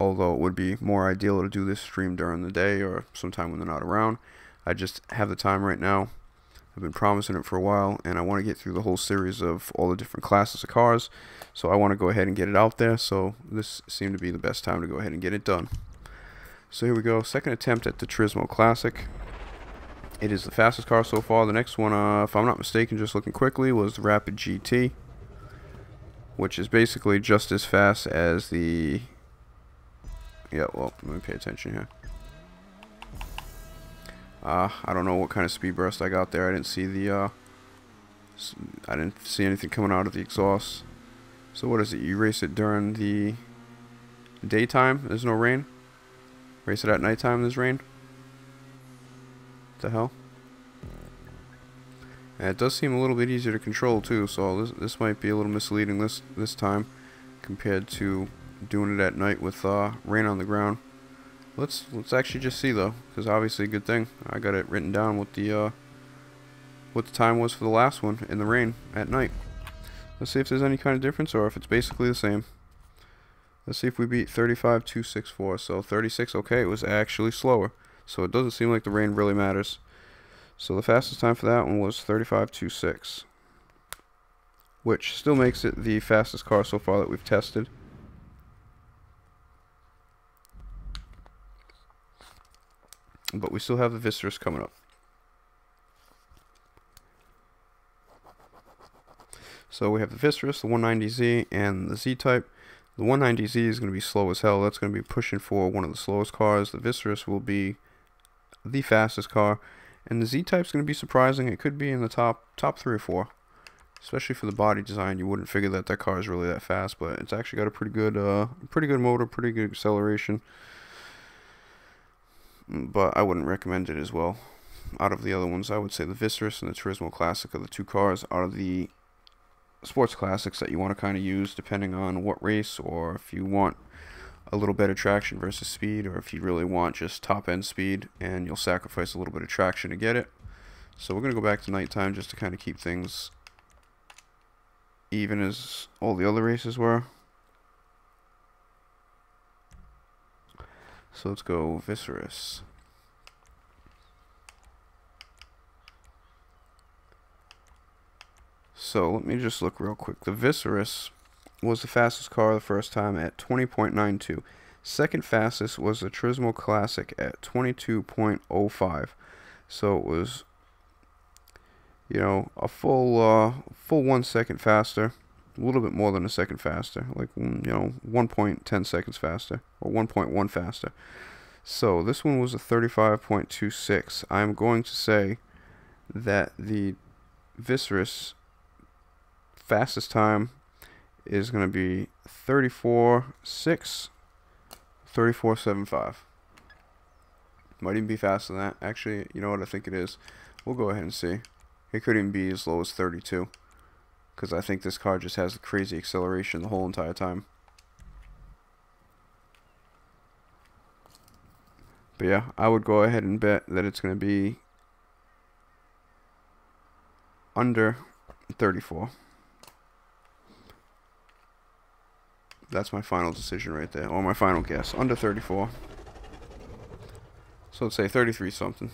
Although it would be more ideal to do this stream during the day or sometime when they're not around. I just have the time right now. I've been promising it for a while, and I want to get through the whole series of all the different classes of cars. So I want to go ahead and get it out there. So this seemed to be the best time to go ahead and get it done. So here we go. Second attempt at the Turismo Classic. It is the fastest car so far. The next one, if I'm not mistaken, just looking quickly, was the Rapid GT, which is basically just as fast as the... Yeah, well, let me pay attention here. I don't know what kind of speed burst I got there. I didn't see the, I didn't see anything coming out of the exhaust. So what is it? You race it during the daytime, there's no rain? Race it at nighttime, there's rain? What the hell? And it does seem a little bit easier to control too, so this might be a little misleading this time compared to doing it at night with rain on the ground. Let's actually just see though, because obviously a good thing I got it written down what the time was for the last one in the rain at night. Let's see if there's any kind of difference or if it's basically the same. Let's see if we beat 35.264. So 36, okay, it was actually slower, so it doesn't seem like the rain really matters. So the fastest time for that one was 35.26, which still makes it the fastest car so far that we've tested. But we still have the Vistaris coming up. So we have the Vistaris, the 190Z, and the Z-Type. The 190Z is going to be slow as hell. That's going to be pushing for one of the slowest cars. The Vistaris will be the fastest car. And the Z-Type is going to be surprising. It could be in the top 3 or 4. Especially for the body design, you wouldn't figure that that car is really that fast, but it's actually got a pretty good motor, pretty good acceleration. But I wouldn't recommend it as well. Out of the other ones, I would say the Viceris and the Turismo Classic are the two cars out of the sports classics that you want to kind of use depending on what race, or if you want a little better traction versus speed, or if you really want just top end speed and you'll sacrifice a little bit of traction to get it. So we're going to go back to nighttime just to kind of keep things even as all the other races were. So let's go Viceris. So let me just look real quick. The Viceris was the fastest car the first time at 20.92. Second fastest was the Turismo Classic at 22.05. So it was, you know, a full 1 second faster, a little bit more than a second faster, like, you know, 1.10 seconds faster, or 1.1 faster. So this one was a 35.26. I'm going to say that the Viceris fastest time is going to be 34.6, 34.75. Might even be faster than that. Actually, you know what, I think it is. We'll go ahead and see. It could even be as low as 32, because I think this car just has the crazy acceleration the whole entire time. But yeah, I would go ahead and bet that it's going to be under 34. That's my final decision right there, or my final guess. Under 34. So let's say 33 something.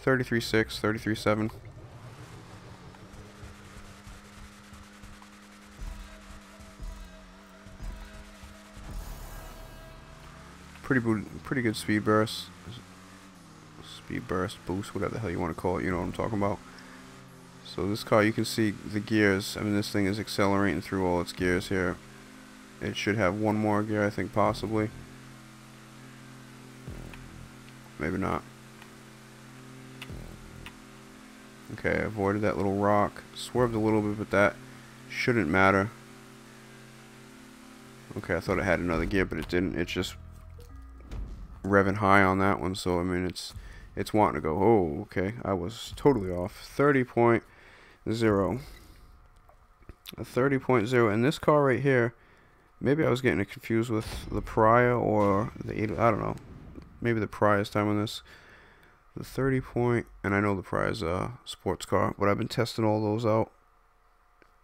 33.6, 33.7. Pretty good speed burst. Speed burst, boost, whatever the hell you want to call it, you know what I'm talking about. So this car, you can see the gears. I mean, this thing is accelerating through all its gears here. It should have one more gear, I think, possibly. Maybe not. Okay, I avoided that little rock. Swerved a little bit, but that shouldn't matter. Okay, I thought it had another gear, but it didn't. It's just revving high on that one, so I mean, it's wanting to go. Oh, okay, I was totally off. 30.0. A 30.0, and this car right here, maybe I was getting it confused with the Pariah or the 8, I don't know. Maybe the Pariah's time on this. The 30 point, and I know the Pariah's a sports car, but I've been testing all those out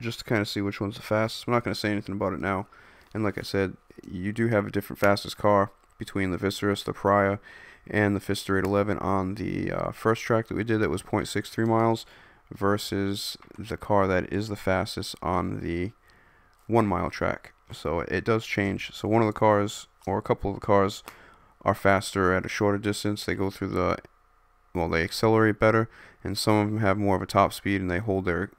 just to kind of see which one's the fastest. I'm not going to say anything about it now. And like I said, you do have a different fastest car between the Viceris, the Pariah, and the Pfister 811 on the first track that we did that was 0.63 miles versus the car that is the fastest on the 1 mile track. So it does change. So one of the cars, or a couple of the cars, are faster at a shorter distance. They go through the, well, they accelerate better, and some of them have more of a top speed and they hold their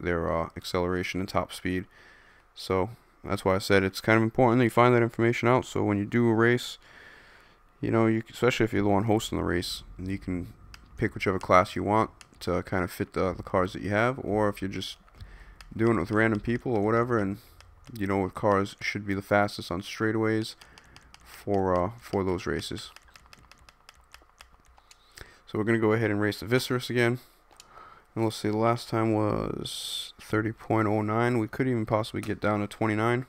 acceleration and top speed. So that's why I said it's kind of important that you find that information out, so when you do a race, you know, especially if you're the one hosting the race, you can pick whichever class you want to kind of fit the cars that you have, or if you're just doing it with random people or whatever, and you know what cars should be the fastest on straightaways for those races. So we're going to go ahead and race the Viceris again. And we'll see, the last time was 30.09. We could even possibly get down to 29.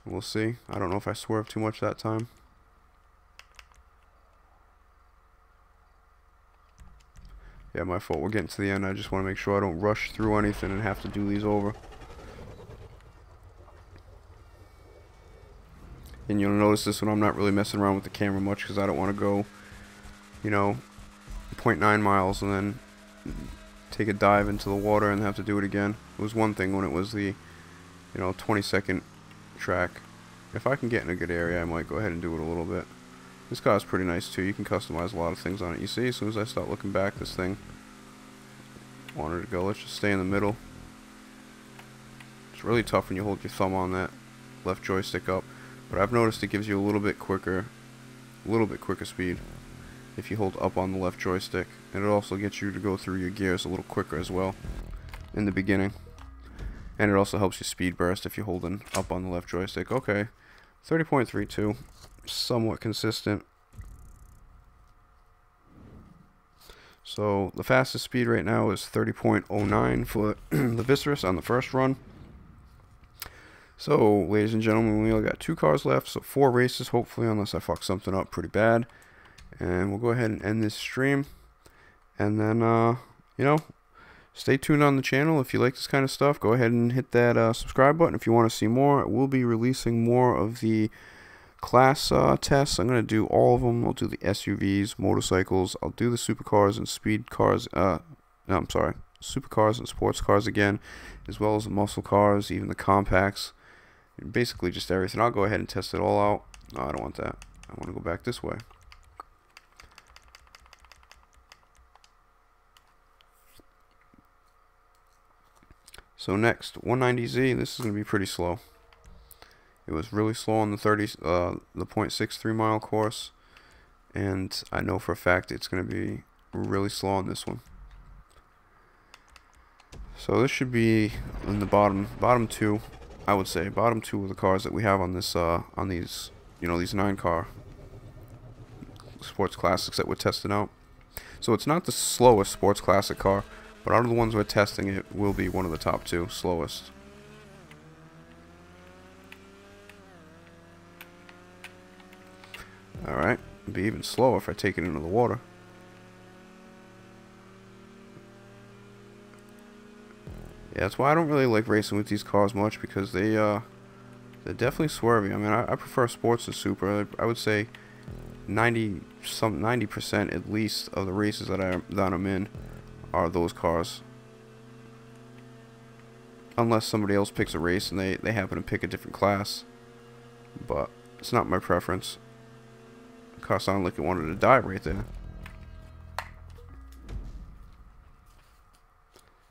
We'll see. I don't know if I swerved too much that time. Yeah, my fault. We're getting to the end. I just want to make sure I don't rush through anything and have to do these over. And you'll notice this one, I'm not really messing around with the camera much because I don't want to go, you know, 0.9 miles and then take a dive into the water and have to do it again. It was one thing when it was the, you know, 20-second track. If I can get in a good area, I might go ahead and do it a little bit. This car is pretty nice too. You can customize a lot of things on it. You see, as soon as I start looking back, this thing wanted to go. Let's just stay in the middle. It's really tough when you hold your thumb on that left joystick up, but I've noticed it gives you a little bit quicker speed if you hold up on the left joystick, and it also gets you to go through your gears a little quicker as well in the beginning. And it also helps you speed burst if you're holding up on the left joystick. Okay, 30.32, somewhat consistent. So the fastest speed right now is 30.09 for the Viserys on the first run. So, ladies and gentlemen, we only got 2 cars left, so 4 races, hopefully, unless I fuck something up pretty bad. And we'll go ahead and end this stream. And then, you know, stay tuned on the channel. If you like this kind of stuff, go ahead and hit that subscribe button if you want to see more. We'll be releasing more of the class tests. I'm going to do all of them. I'll do the SUVs, motorcycles. I'll do the supercars and speed cars. No, I'm sorry. Supercars and sports cars again, as well as the muscle cars, even the compacts. Basically just everything. I'll go ahead and test it all out. No, I don't want that. I want to go back this way. So next, 190Z. This is going to be pretty slow. It was really slow on the 0.63 mile course, and I know for a fact it's going to be really slow on this one. So this should be in the bottom 2. I would say bottom 2 of the cars that we have on this on these, you know, these 9-car sports classics that we're testing out. So it's not the slowest sports classic car, but out of the ones we're testing, it will be one of the top 2 slowest. Alright, it'll be even slower if I take it into the water. Yeah, that's why I don't really like racing with these cars much, because they're definitely swervy. I mean, I prefer sports to super. I would say 90% at least of the races that I'm in are those cars. Unless somebody else picks a race and they happen to pick a different class. But it's not my preference. The car sounded like it wanted to die right there.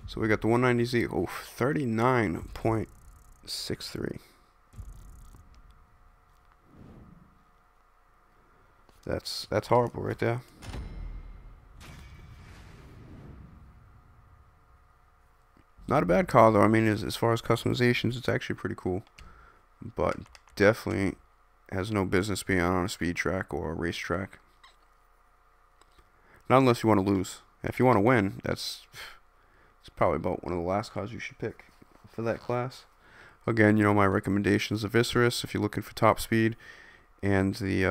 So we got the 190Z. Oh, 39.63. That's horrible right there. Not a bad car though. I mean, as far as customizations, it's actually pretty cool. But definitely has no business being on a speed track or a race track. Not unless you want to lose. If you want to win, it's probably about one of the last cars you should pick for that class. Again, you know, my recommendation is the Viserys if you're looking for top speed, and the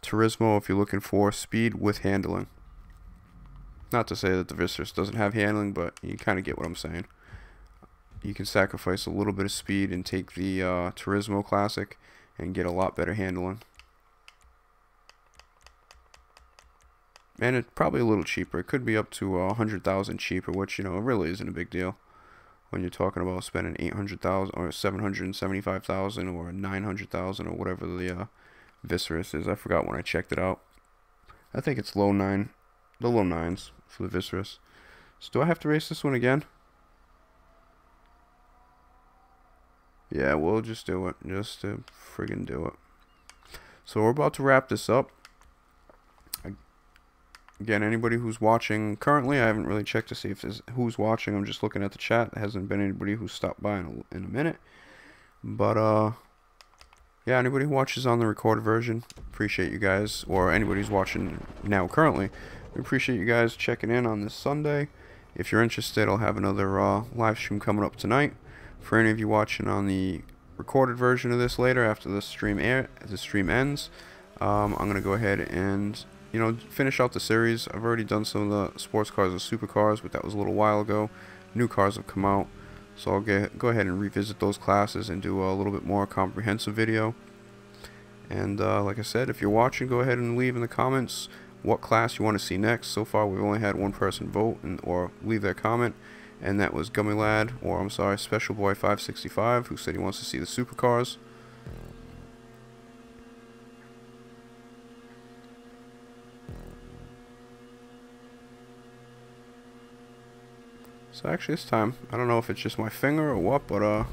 Turismo if you're looking for speed with handling. Not to say that the Viserys doesn't have handling, but you kind of get what I'm saying. You can sacrifice a little bit of speed and take the Turismo Classic and get a lot better handling. And it's probably a little cheaper. It could be up to 100,000 cheaper, which, you know, really isn't a big deal when you're talking about spending 800,000 or 775,000 or 900,000 or whatever the Viserys is. I forgot when I checked it out. I think it's the low 9s for the Viserys. So do I have to race this one again? Yeah, we'll just do it. Just to friggin' do it. So we're about to wrap this up. Again, anybody who's watching currently, I haven't really checked to see if there's who's watching. I'm just looking at the chat. There hasn't been anybody who's stopped by in a minute. But, yeah, anybody who watches on the recorded version, appreciate you guys. Or anybody who's watching now currently, we appreciate you guys checking in on this Sunday. If you're interested, I'll have another live stream coming up tonight. For any of you watching on the recorded version of this later, after the stream ends, I'm going to go ahead and, you know, finish out the series. I've already done some of the sports cars and supercars, but that was a little while ago. New cars have come out, so I'll go ahead and revisit those classes and do a little bit more comprehensive video. And like I said, if you're watching, go ahead and leave in the comments what class you want to see next. So far, we've only had one person vote or leave their comment, and that was Gummy Lad, or I'm sorry, Special Boy 565, who said he wants to see the supercars. So actually this time, I don't know if it's just my finger or what, but I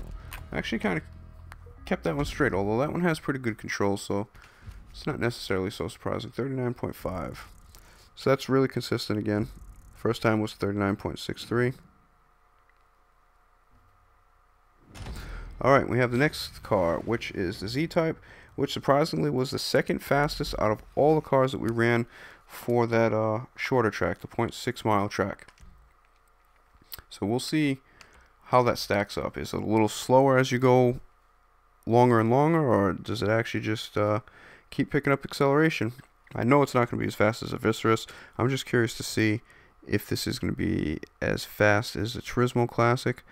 actually kind of kept that one straight, although that one has pretty good control, so it's not necessarily so surprising. 39.5. So that's really consistent again. First time was 39.63. Alright, we have the next car, which is the Z-Type, which surprisingly was the second fastest out of all the cars that we ran for that shorter track, the 0.6 mile track. So we'll see how that stacks up. Is it a little slower as you go longer and longer, or does it actually just keep picking up acceleration? I know it's not going to be as fast as a Viserys. I'm just curious to see if this is going to be as fast as the Turismo Classic,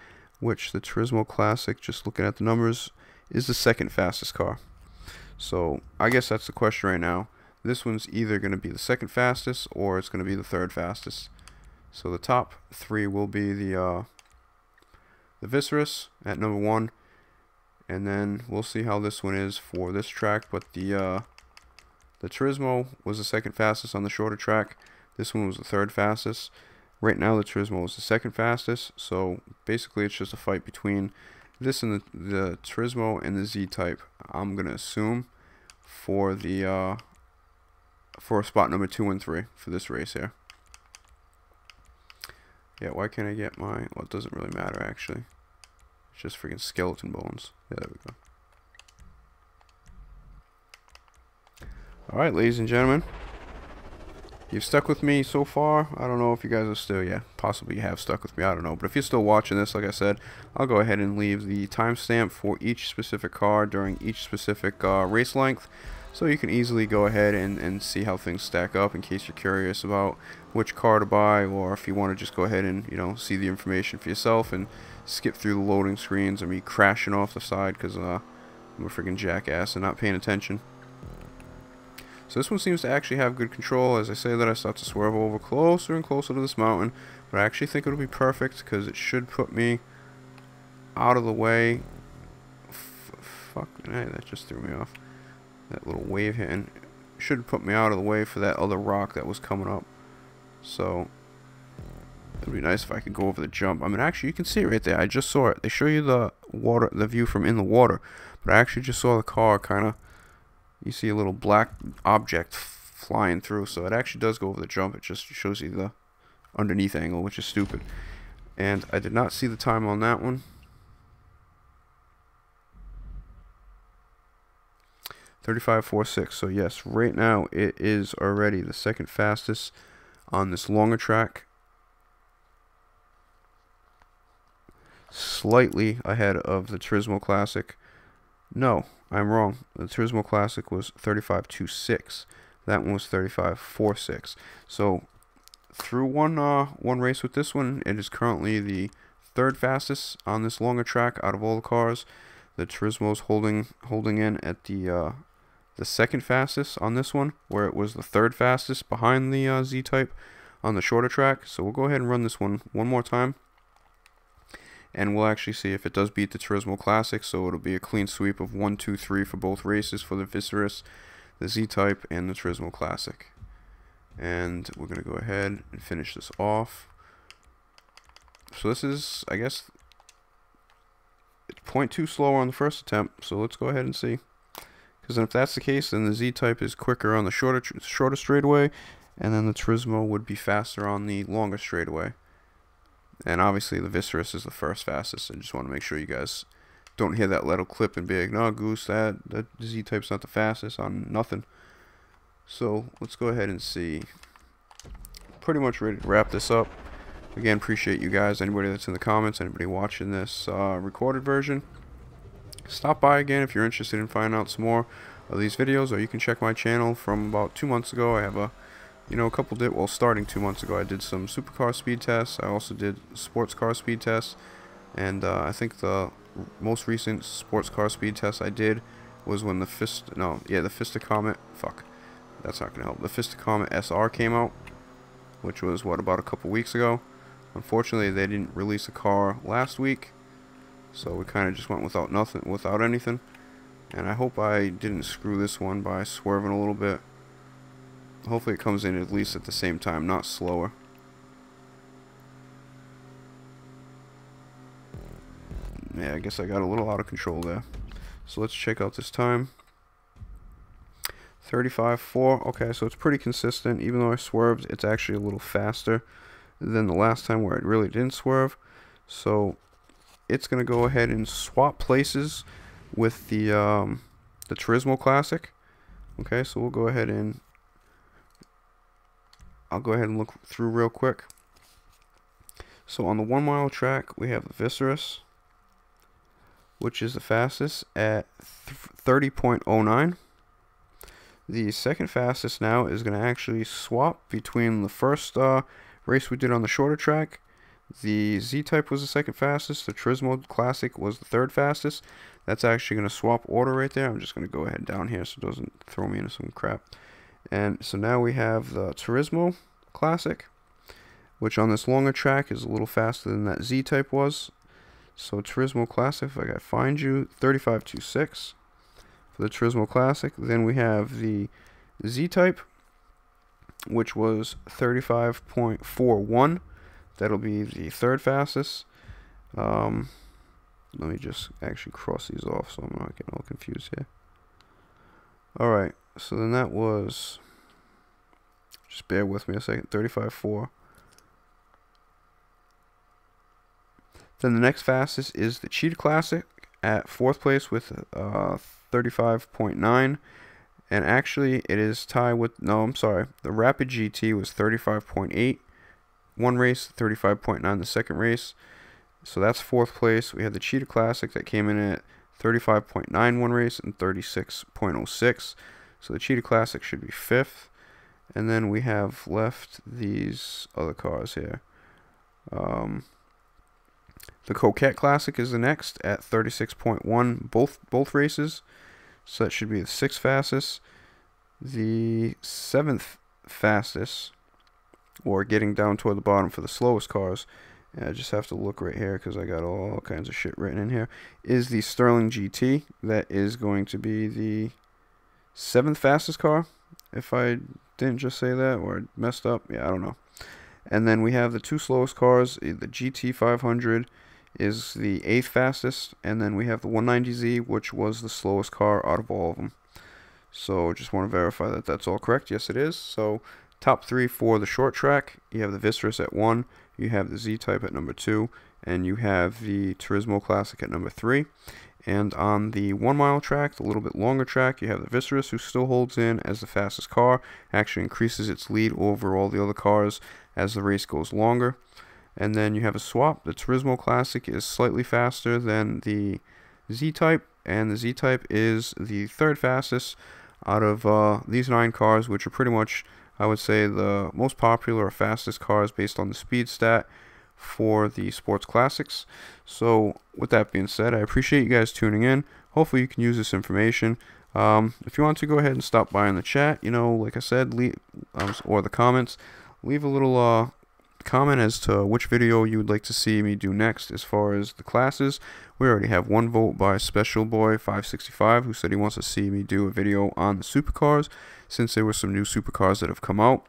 which the Turismo Classic, just looking at the numbers, is the second fastest car. So I guess that's the question right now. This one's either going to be the second fastest or it's going to be the third fastest. So the top three will be the Viserys at number 1, and then we'll see how this one is for this track. But the Turismo was the second fastest on the shorter track. This one was the third fastest. Right now the Turismo is the second fastest. So basically it's just a fight between this and the Turismo and the Z-Type, I'm gonna assume, for the for spot number 2 and 3 for this race here. Yeah, why can't I get my... Well, it doesn't really matter, actually. It's just freaking skeleton bones. Yeah, there we go. Alright, ladies and gentlemen. You've stuck with me so far. I don't know if you guys are still... Yeah, possibly you have stuck with me. I don't know. But if you're still watching this, like I said, I'll go ahead and leave the timestamp for each specific car during each specific race length. So you can easily go ahead and see how things stack up in case you're curious about which car to buy, or if you want to just go ahead and, you know, see the information for yourself and skip through the loading screens and me crashing off the side because I'm a freaking jackass and not paying attention. So this one seems to actually have good control. As I say that, I start to swerve over closer and closer to this mountain, but I actually think it'll be perfect because it should put me out of the way. Fuck, hey, that just threw me off. That little wave hitting should put me out of the way for that other rock that was coming up. So it'd be nice if I could go over the jump. I mean, actually, you can see it right there. I just saw it. They show you the water, the view from in the water, but I actually just saw the car kind of. You see a little black object flying through, so it actually does go over the jump. It just shows you the underneath angle, which is stupid. And I did not see the time on that one. 35.46. So yes, right now it is already the second fastest on this longer track. Slightly ahead of the Turismo Classic. No, I'm wrong. The Turismo Classic was 35.26. That one was 35.46. So through one race with this one, it is currently the third fastest on this longer track out of all the cars. The Turismo's holding in at the second fastest on this one, where it was the third fastest behind the Z-Type on the shorter track. So we'll go ahead and run this one more time, and we'll actually see if it does beat the Turismo Classic. So it'll be a clean sweep of 1, 2, 3 for both races for the Viserys, the Z-Type, and the Turismo Classic. And we're going to go ahead and finish this off. So this is, I guess, it's 0.2 slower on the first attempt. So let's go ahead and see. Because if that's the case, then the Z-Type is quicker on the shorter straightaway, and then the Turismo would be faster on the longer straightaway. And obviously the Viserys is the first fastest. I just want to make sure you guys don't hear that little clip and be like, no, Goose, that Z-Type's not the fastest on nothing. So let's go ahead and see. Pretty much ready to wrap this up. Again, appreciate you guys, anybody that's in the comments, anybody watching this recorded version. Stop by again if you're interested in finding out some more of these videos, or you can check my channel from about 2 months ago. I have a couple starting 2 months ago, I did some supercar speed tests. I also did sports car speed tests, and I think the most recent sports car speed test I did was when the Fiesta Comet. Fuck, that's not gonna help. The Fiesta Comet SR came out, which was about a couple weeks ago. Unfortunately, they didn't release a car last week, so we kind of just went without anything. And I hope I didn't screw this one by swerving a little bit. Hopefully it comes in at least at the same time, not slower. Yeah, I guess I got a little out of control there. So let's check out this time. 35.4. Okay, so it's pretty consistent. Even though I swerved, it's actually a little faster than the last time where it really didn't swerve. So it's going to go ahead and swap places with the Turismo Classic. Okay, so we'll go ahead and I'll go ahead and look through real quick. So on the 1 mile track, we have the Viserys, which is the fastest at 30.09. The second fastest now is going to actually swap between the first race we did on the shorter track. The Z-Type was the second fastest. The Turismo Classic was the third fastest. That's actually going to swap order right there. I'm just going to go ahead down here so it doesn't throw me into some crap. And so now we have the Turismo Classic, which on this longer track is a little faster than that Z-Type was. So Turismo Classic, if I gotta find you, 35.26 for the Turismo Classic. Then we have the Z-Type, which was 35.41. That'll be the third fastest. Let me just actually cross these off so I'm not getting all confused here. Alright, so then that was, just bear with me a second, 35.4. Then the next fastest is the Cheetah Classic at 4th place with 35.9. And actually it is tied with, no, I'm sorry, the Rapid GT was 35.8 one race, 35.9 the second race. So that's 4th place. We had the Cheetah Classic that came in at 35.9 one race and 36.06. So the Cheetah Classic should be 5th. And then we have left these other cars here. The Coquette Classic is the next at 36.1 both races. So that should be the 6th fastest. The 7th fastest, or getting down toward the bottom for the slowest cars, I just have to look right here because I got all kinds of shit written in here, is the Sterling GT. That is going to be the 7th fastest car, if I didn't just say that or messed up. Yeah, I don't know. And then we have the 2 slowest cars. The GT 500 is the 8th fastest, and then we have the 190Z, which was the slowest car out of all of them. So just want to verify that that's all correct. Yes, it is. So top 3 for the short track, you have the Viserys at 1, you have the Z-Type at number 2, and you have the Turismo Classic at number 3. And on the 1 mile track, the little bit longer track, you have the Viserys, who still holds in as the fastest car, actually increases its lead over all the other cars as the race goes longer. And then you have a swap. The Turismo Classic is slightly faster than the Z-Type, and the Z-Type is the 3rd fastest out of these 9 cars, which are pretty much, I would say, the most popular or fastest cars based on the speed stat for the sports classics. So with that being said, I appreciate you guys tuning in. Hopefully you can use this information. If you want to, go ahead and stop by in the chat, you know, like I said, or the comments, leave a little comment as to which video you would like to see me do next as far as the classes. We already have 1 vote by Special Boy 565, who said he wants to see me do a video on the supercars, since there were some new supercars that have come out.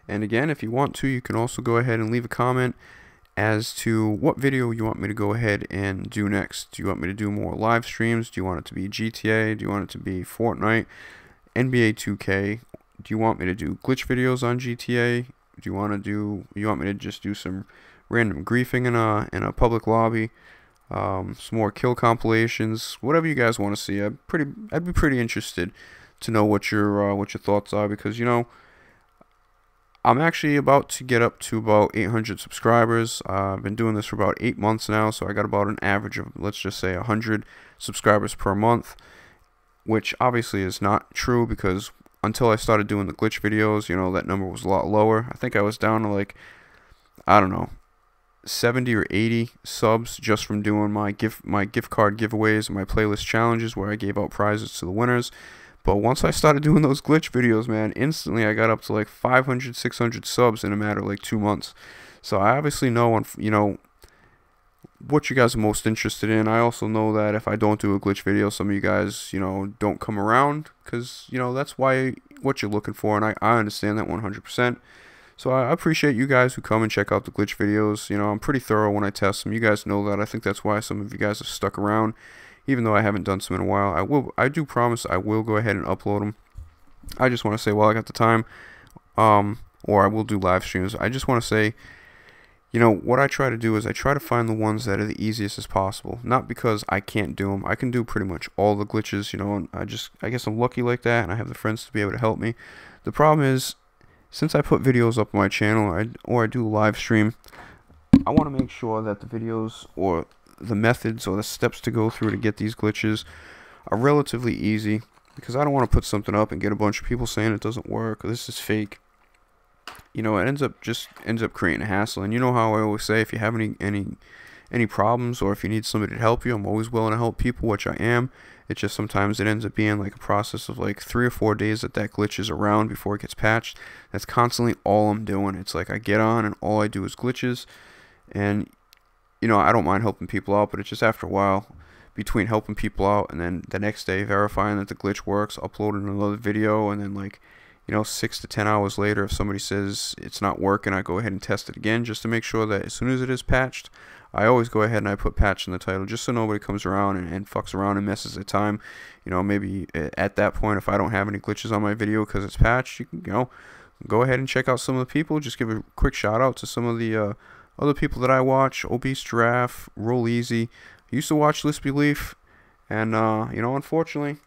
And again, if you want to, you can also go ahead and leave a comment as to what video you want me to go ahead and do next. Do you want me to do more live streams? Do you want it to be GTA? Do you want it to be Fortnite, NBA 2K? Do you want me to do glitch videos on GTA? Do you want me to just do some random griefing in a public lobby? Some more kill compilations, whatever you guys want to see. I'd be pretty interested to know what your thoughts are, because, you know, I'm actually about to get up to about 800 subscribers. I've been doing this for about 8 months now, so I got about an average of, let's just say, 100 subscribers per month, which obviously is not true, because until I started doing the glitch videos, you know, that number was a lot lower. I think I was down to, like, I don't know, 70 or 80 subs just from doing my gift card giveaways and my playlist challenges where I gave out prizes to the winners. But once I started doing those glitch videos, man, instantly I got up to like 500, 600 subs in a matter of like 2 months. So I obviously know, you know, what you guys are most interested in. I also know that if I don't do a glitch video, some of you guys, you know, don't come around, because, you know, that's what you're looking for, and I understand that 100%. So I appreciate you guys who come and check out the glitch videos. You know, I'm pretty thorough when I test them. You guys know that. I think that's why some of you guys have stuck around, even though I haven't done some in a while. I do promise I will go ahead and upload them. I just want to say, while I got the time, or I will do live streams. I just want to say, You know, what I try to do is I try to find the ones that are the easiest as possible. Not because I can't do them. I can do pretty much all the glitches, you know, and I guess I'm lucky like that, and I have the friends to be able to help me. The problem is, since I put videos up on my channel, or I do live stream, I want to make sure that the videos or the methods or the steps to go through to get these glitches are relatively easy, because I don't want to put something up and get a bunch of people saying it doesn't work or this is fake. You know, it ends up creating a hassle. And you know how I always say, if you have any problems, or if you need somebody to help you, I'm always willing to help people, which I am. It's just sometimes it ends up being like a process of like 3 or 4 days that glitch is around before it gets patched. That's constantly all I'm doing. It's like I get on and all I do is glitches. And you know, I don't mind helping people out, but it's just after a while, between helping people out and then the next day verifying that the glitch works, uploading another video, and then like, you know, 6 to 10 hours later, if somebody says it's not working, I go ahead and test it again just to make sure that as soon as it is patched, I always go ahead and I put patch in the title just so nobody comes around and fucks around and messes their time. You know, maybe at that point, if I don't have any glitches on my video because it's patched, you can, you know, go ahead and check out some of the people. Just give a quick shout out to some of the other people that I watch: Obese Giraffe, Roll Easy. I used to watch Lispy Leaf, and you know, unfortunately,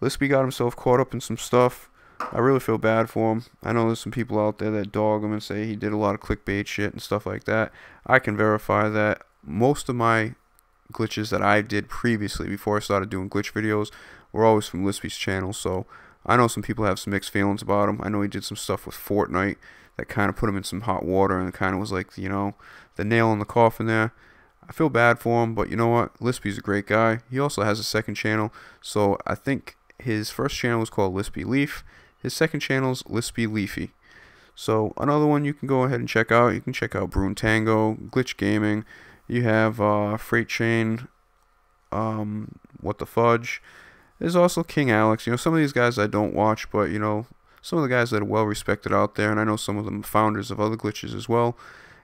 Lispy got himself caught up in some stuff. I really feel bad for him. I know there's some people out there that dog him and say he did a lot of clickbait shit and stuff like that. I can verify that most of my glitches that I did previously, before I started doing glitch videos, were always from Lispy's channel. So I know some people have some mixed feelings about him. I know he did some stuff with Fortnite that kind of put him in some hot water, and kind of was like, you know, the nail in the coffin there. I feel bad for him, but you know what? Lispy's a great guy. He also has a second channel. So I think his first channel was called Lispy Leaf. His second channel is Lispy Leafy. So another one you can go ahead and check out. You can check out Brune Tango, Glitch Gaming. You have Freight Chain, What the Fudge. There's also King Alex. You know, some of these guys I don't watch, but you know, some of the guys that are well respected out there, and I know some of them are founders of other glitches as well.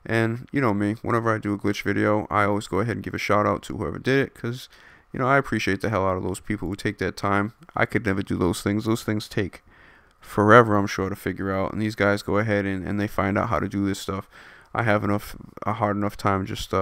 And you know me, whenever I do a glitch video, I always go ahead and give a shout out to whoever did it, because you know, I appreciate the hell out of those people who take that time. I could never do those things. Those things take forever, I'm sure, to figure out, and these guys go ahead and they find out how to do this stuff. I have a hard enough time just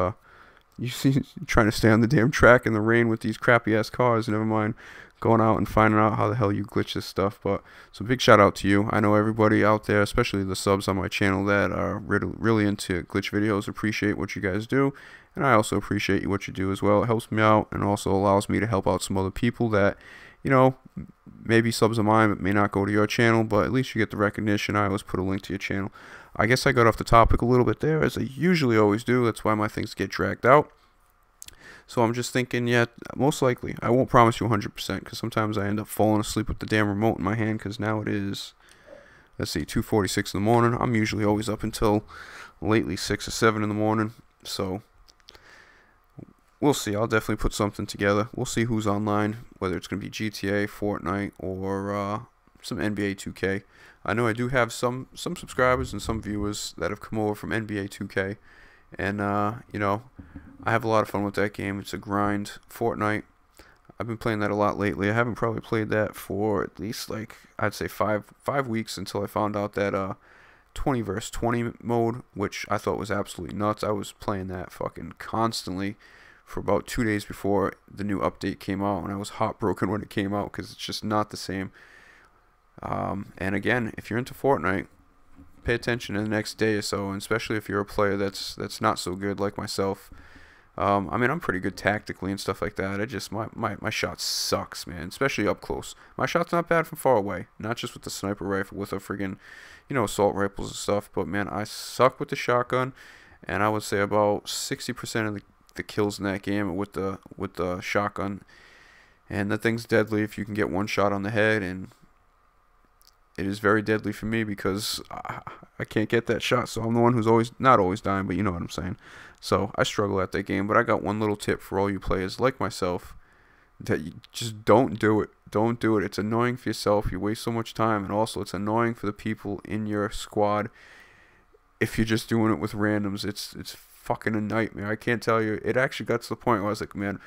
you see, trying to stay on the damn track in the rain with these crappy ass cars, never mind going out and finding out how the hell you glitch this stuff. But so big shout out to you. I know everybody out there, especially the subs on my channel that are really into glitch videos, appreciate what you guys do, and I also appreciate what you do as well. It helps me out and also allows me to help out some other people that, you know, maybe subs of mine but may not go to your channel, but at least you get the recognition. I always put a link to your channel. I guess I got off the topic a little bit there, as I usually always do. That's why my things get dragged out. So I'm just thinking, yeah, most likely, I won't promise you 100%, because sometimes I end up falling asleep with the damn remote in my hand, because now it is, let's see, 2:46 in the morning. I'm usually always up until lately 6 or 7 in the morning, so we'll see. I'll definitely put something together. We'll see who's online, whether it's going to be GTA, Fortnite, or some NBA 2K. I know I do have some subscribers and some viewers that have come over from NBA 2K, and you know, I have a lot of fun with that game. It's a grind. Fortnite, I've been playing that a lot lately. I haven't probably played that for at least, like, I'd say five weeks, until I found out that 20 versus 20 mode, which I thought was absolutely nuts. I was playing that fucking constantly for about 2 days before the new update came out, and I was heartbroken when it came out, because it's just not the same. And again, if you're into Fortnite, pay attention in the next day or so, and especially if you're a player that's not so good like myself. I mean, I'm pretty good tactically and stuff like that. I just, my shot sucks, man, especially up close. My shot's not bad from far away, not just with the sniper rifle, with a friggin', you know, assault rifles and stuff, but man, I suck with the shotgun, and I would say about 60% of the kills in that game with the shotgun, and the thing's deadly if you can get one shot on the head, and it is very deadly for me because I can't get that shot. So I'm the one who's not always dying, but you know what I'm saying. So I struggle at that game. But I got one little tip for all you players like myself, that you just don't do it. Don't do it. It's annoying for yourself. You waste so much time, and also it's annoying for the people in your squad if you're just doing it with randoms. It's fucking a nightmare. I can't tell you. It actually got to the point where I was like, man,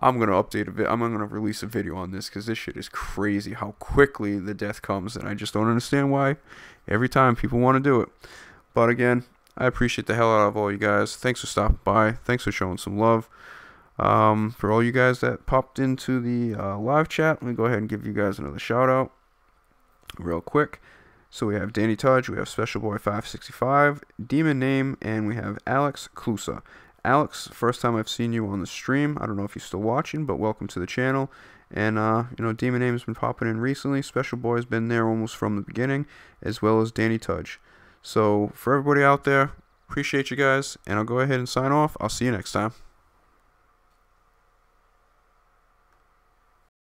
I'm gonna I'm gonna release a video on this, because this shit is crazy how quickly the death comes, and I just don't understand why every time people want to do it. But again, I appreciate the hell out of all you guys. Thanks for stopping by. Thanks for showing some love. For all you guys that popped into the live chat, let me go ahead and give you guys another shout out real quick. So we have Danny Tudge, we have Special Boy 565, Demon Name, and we have Alex Klusa. Alex, first time I've seen you on the stream. I don't know if you're still watching, but welcome to the channel. And Demon Name has been popping in recently. Special Boy's been there almost from the beginning, as well as Danny Tudge. So for everybody out there, appreciate you guys, and I'll go ahead and sign off. I'll see you next time.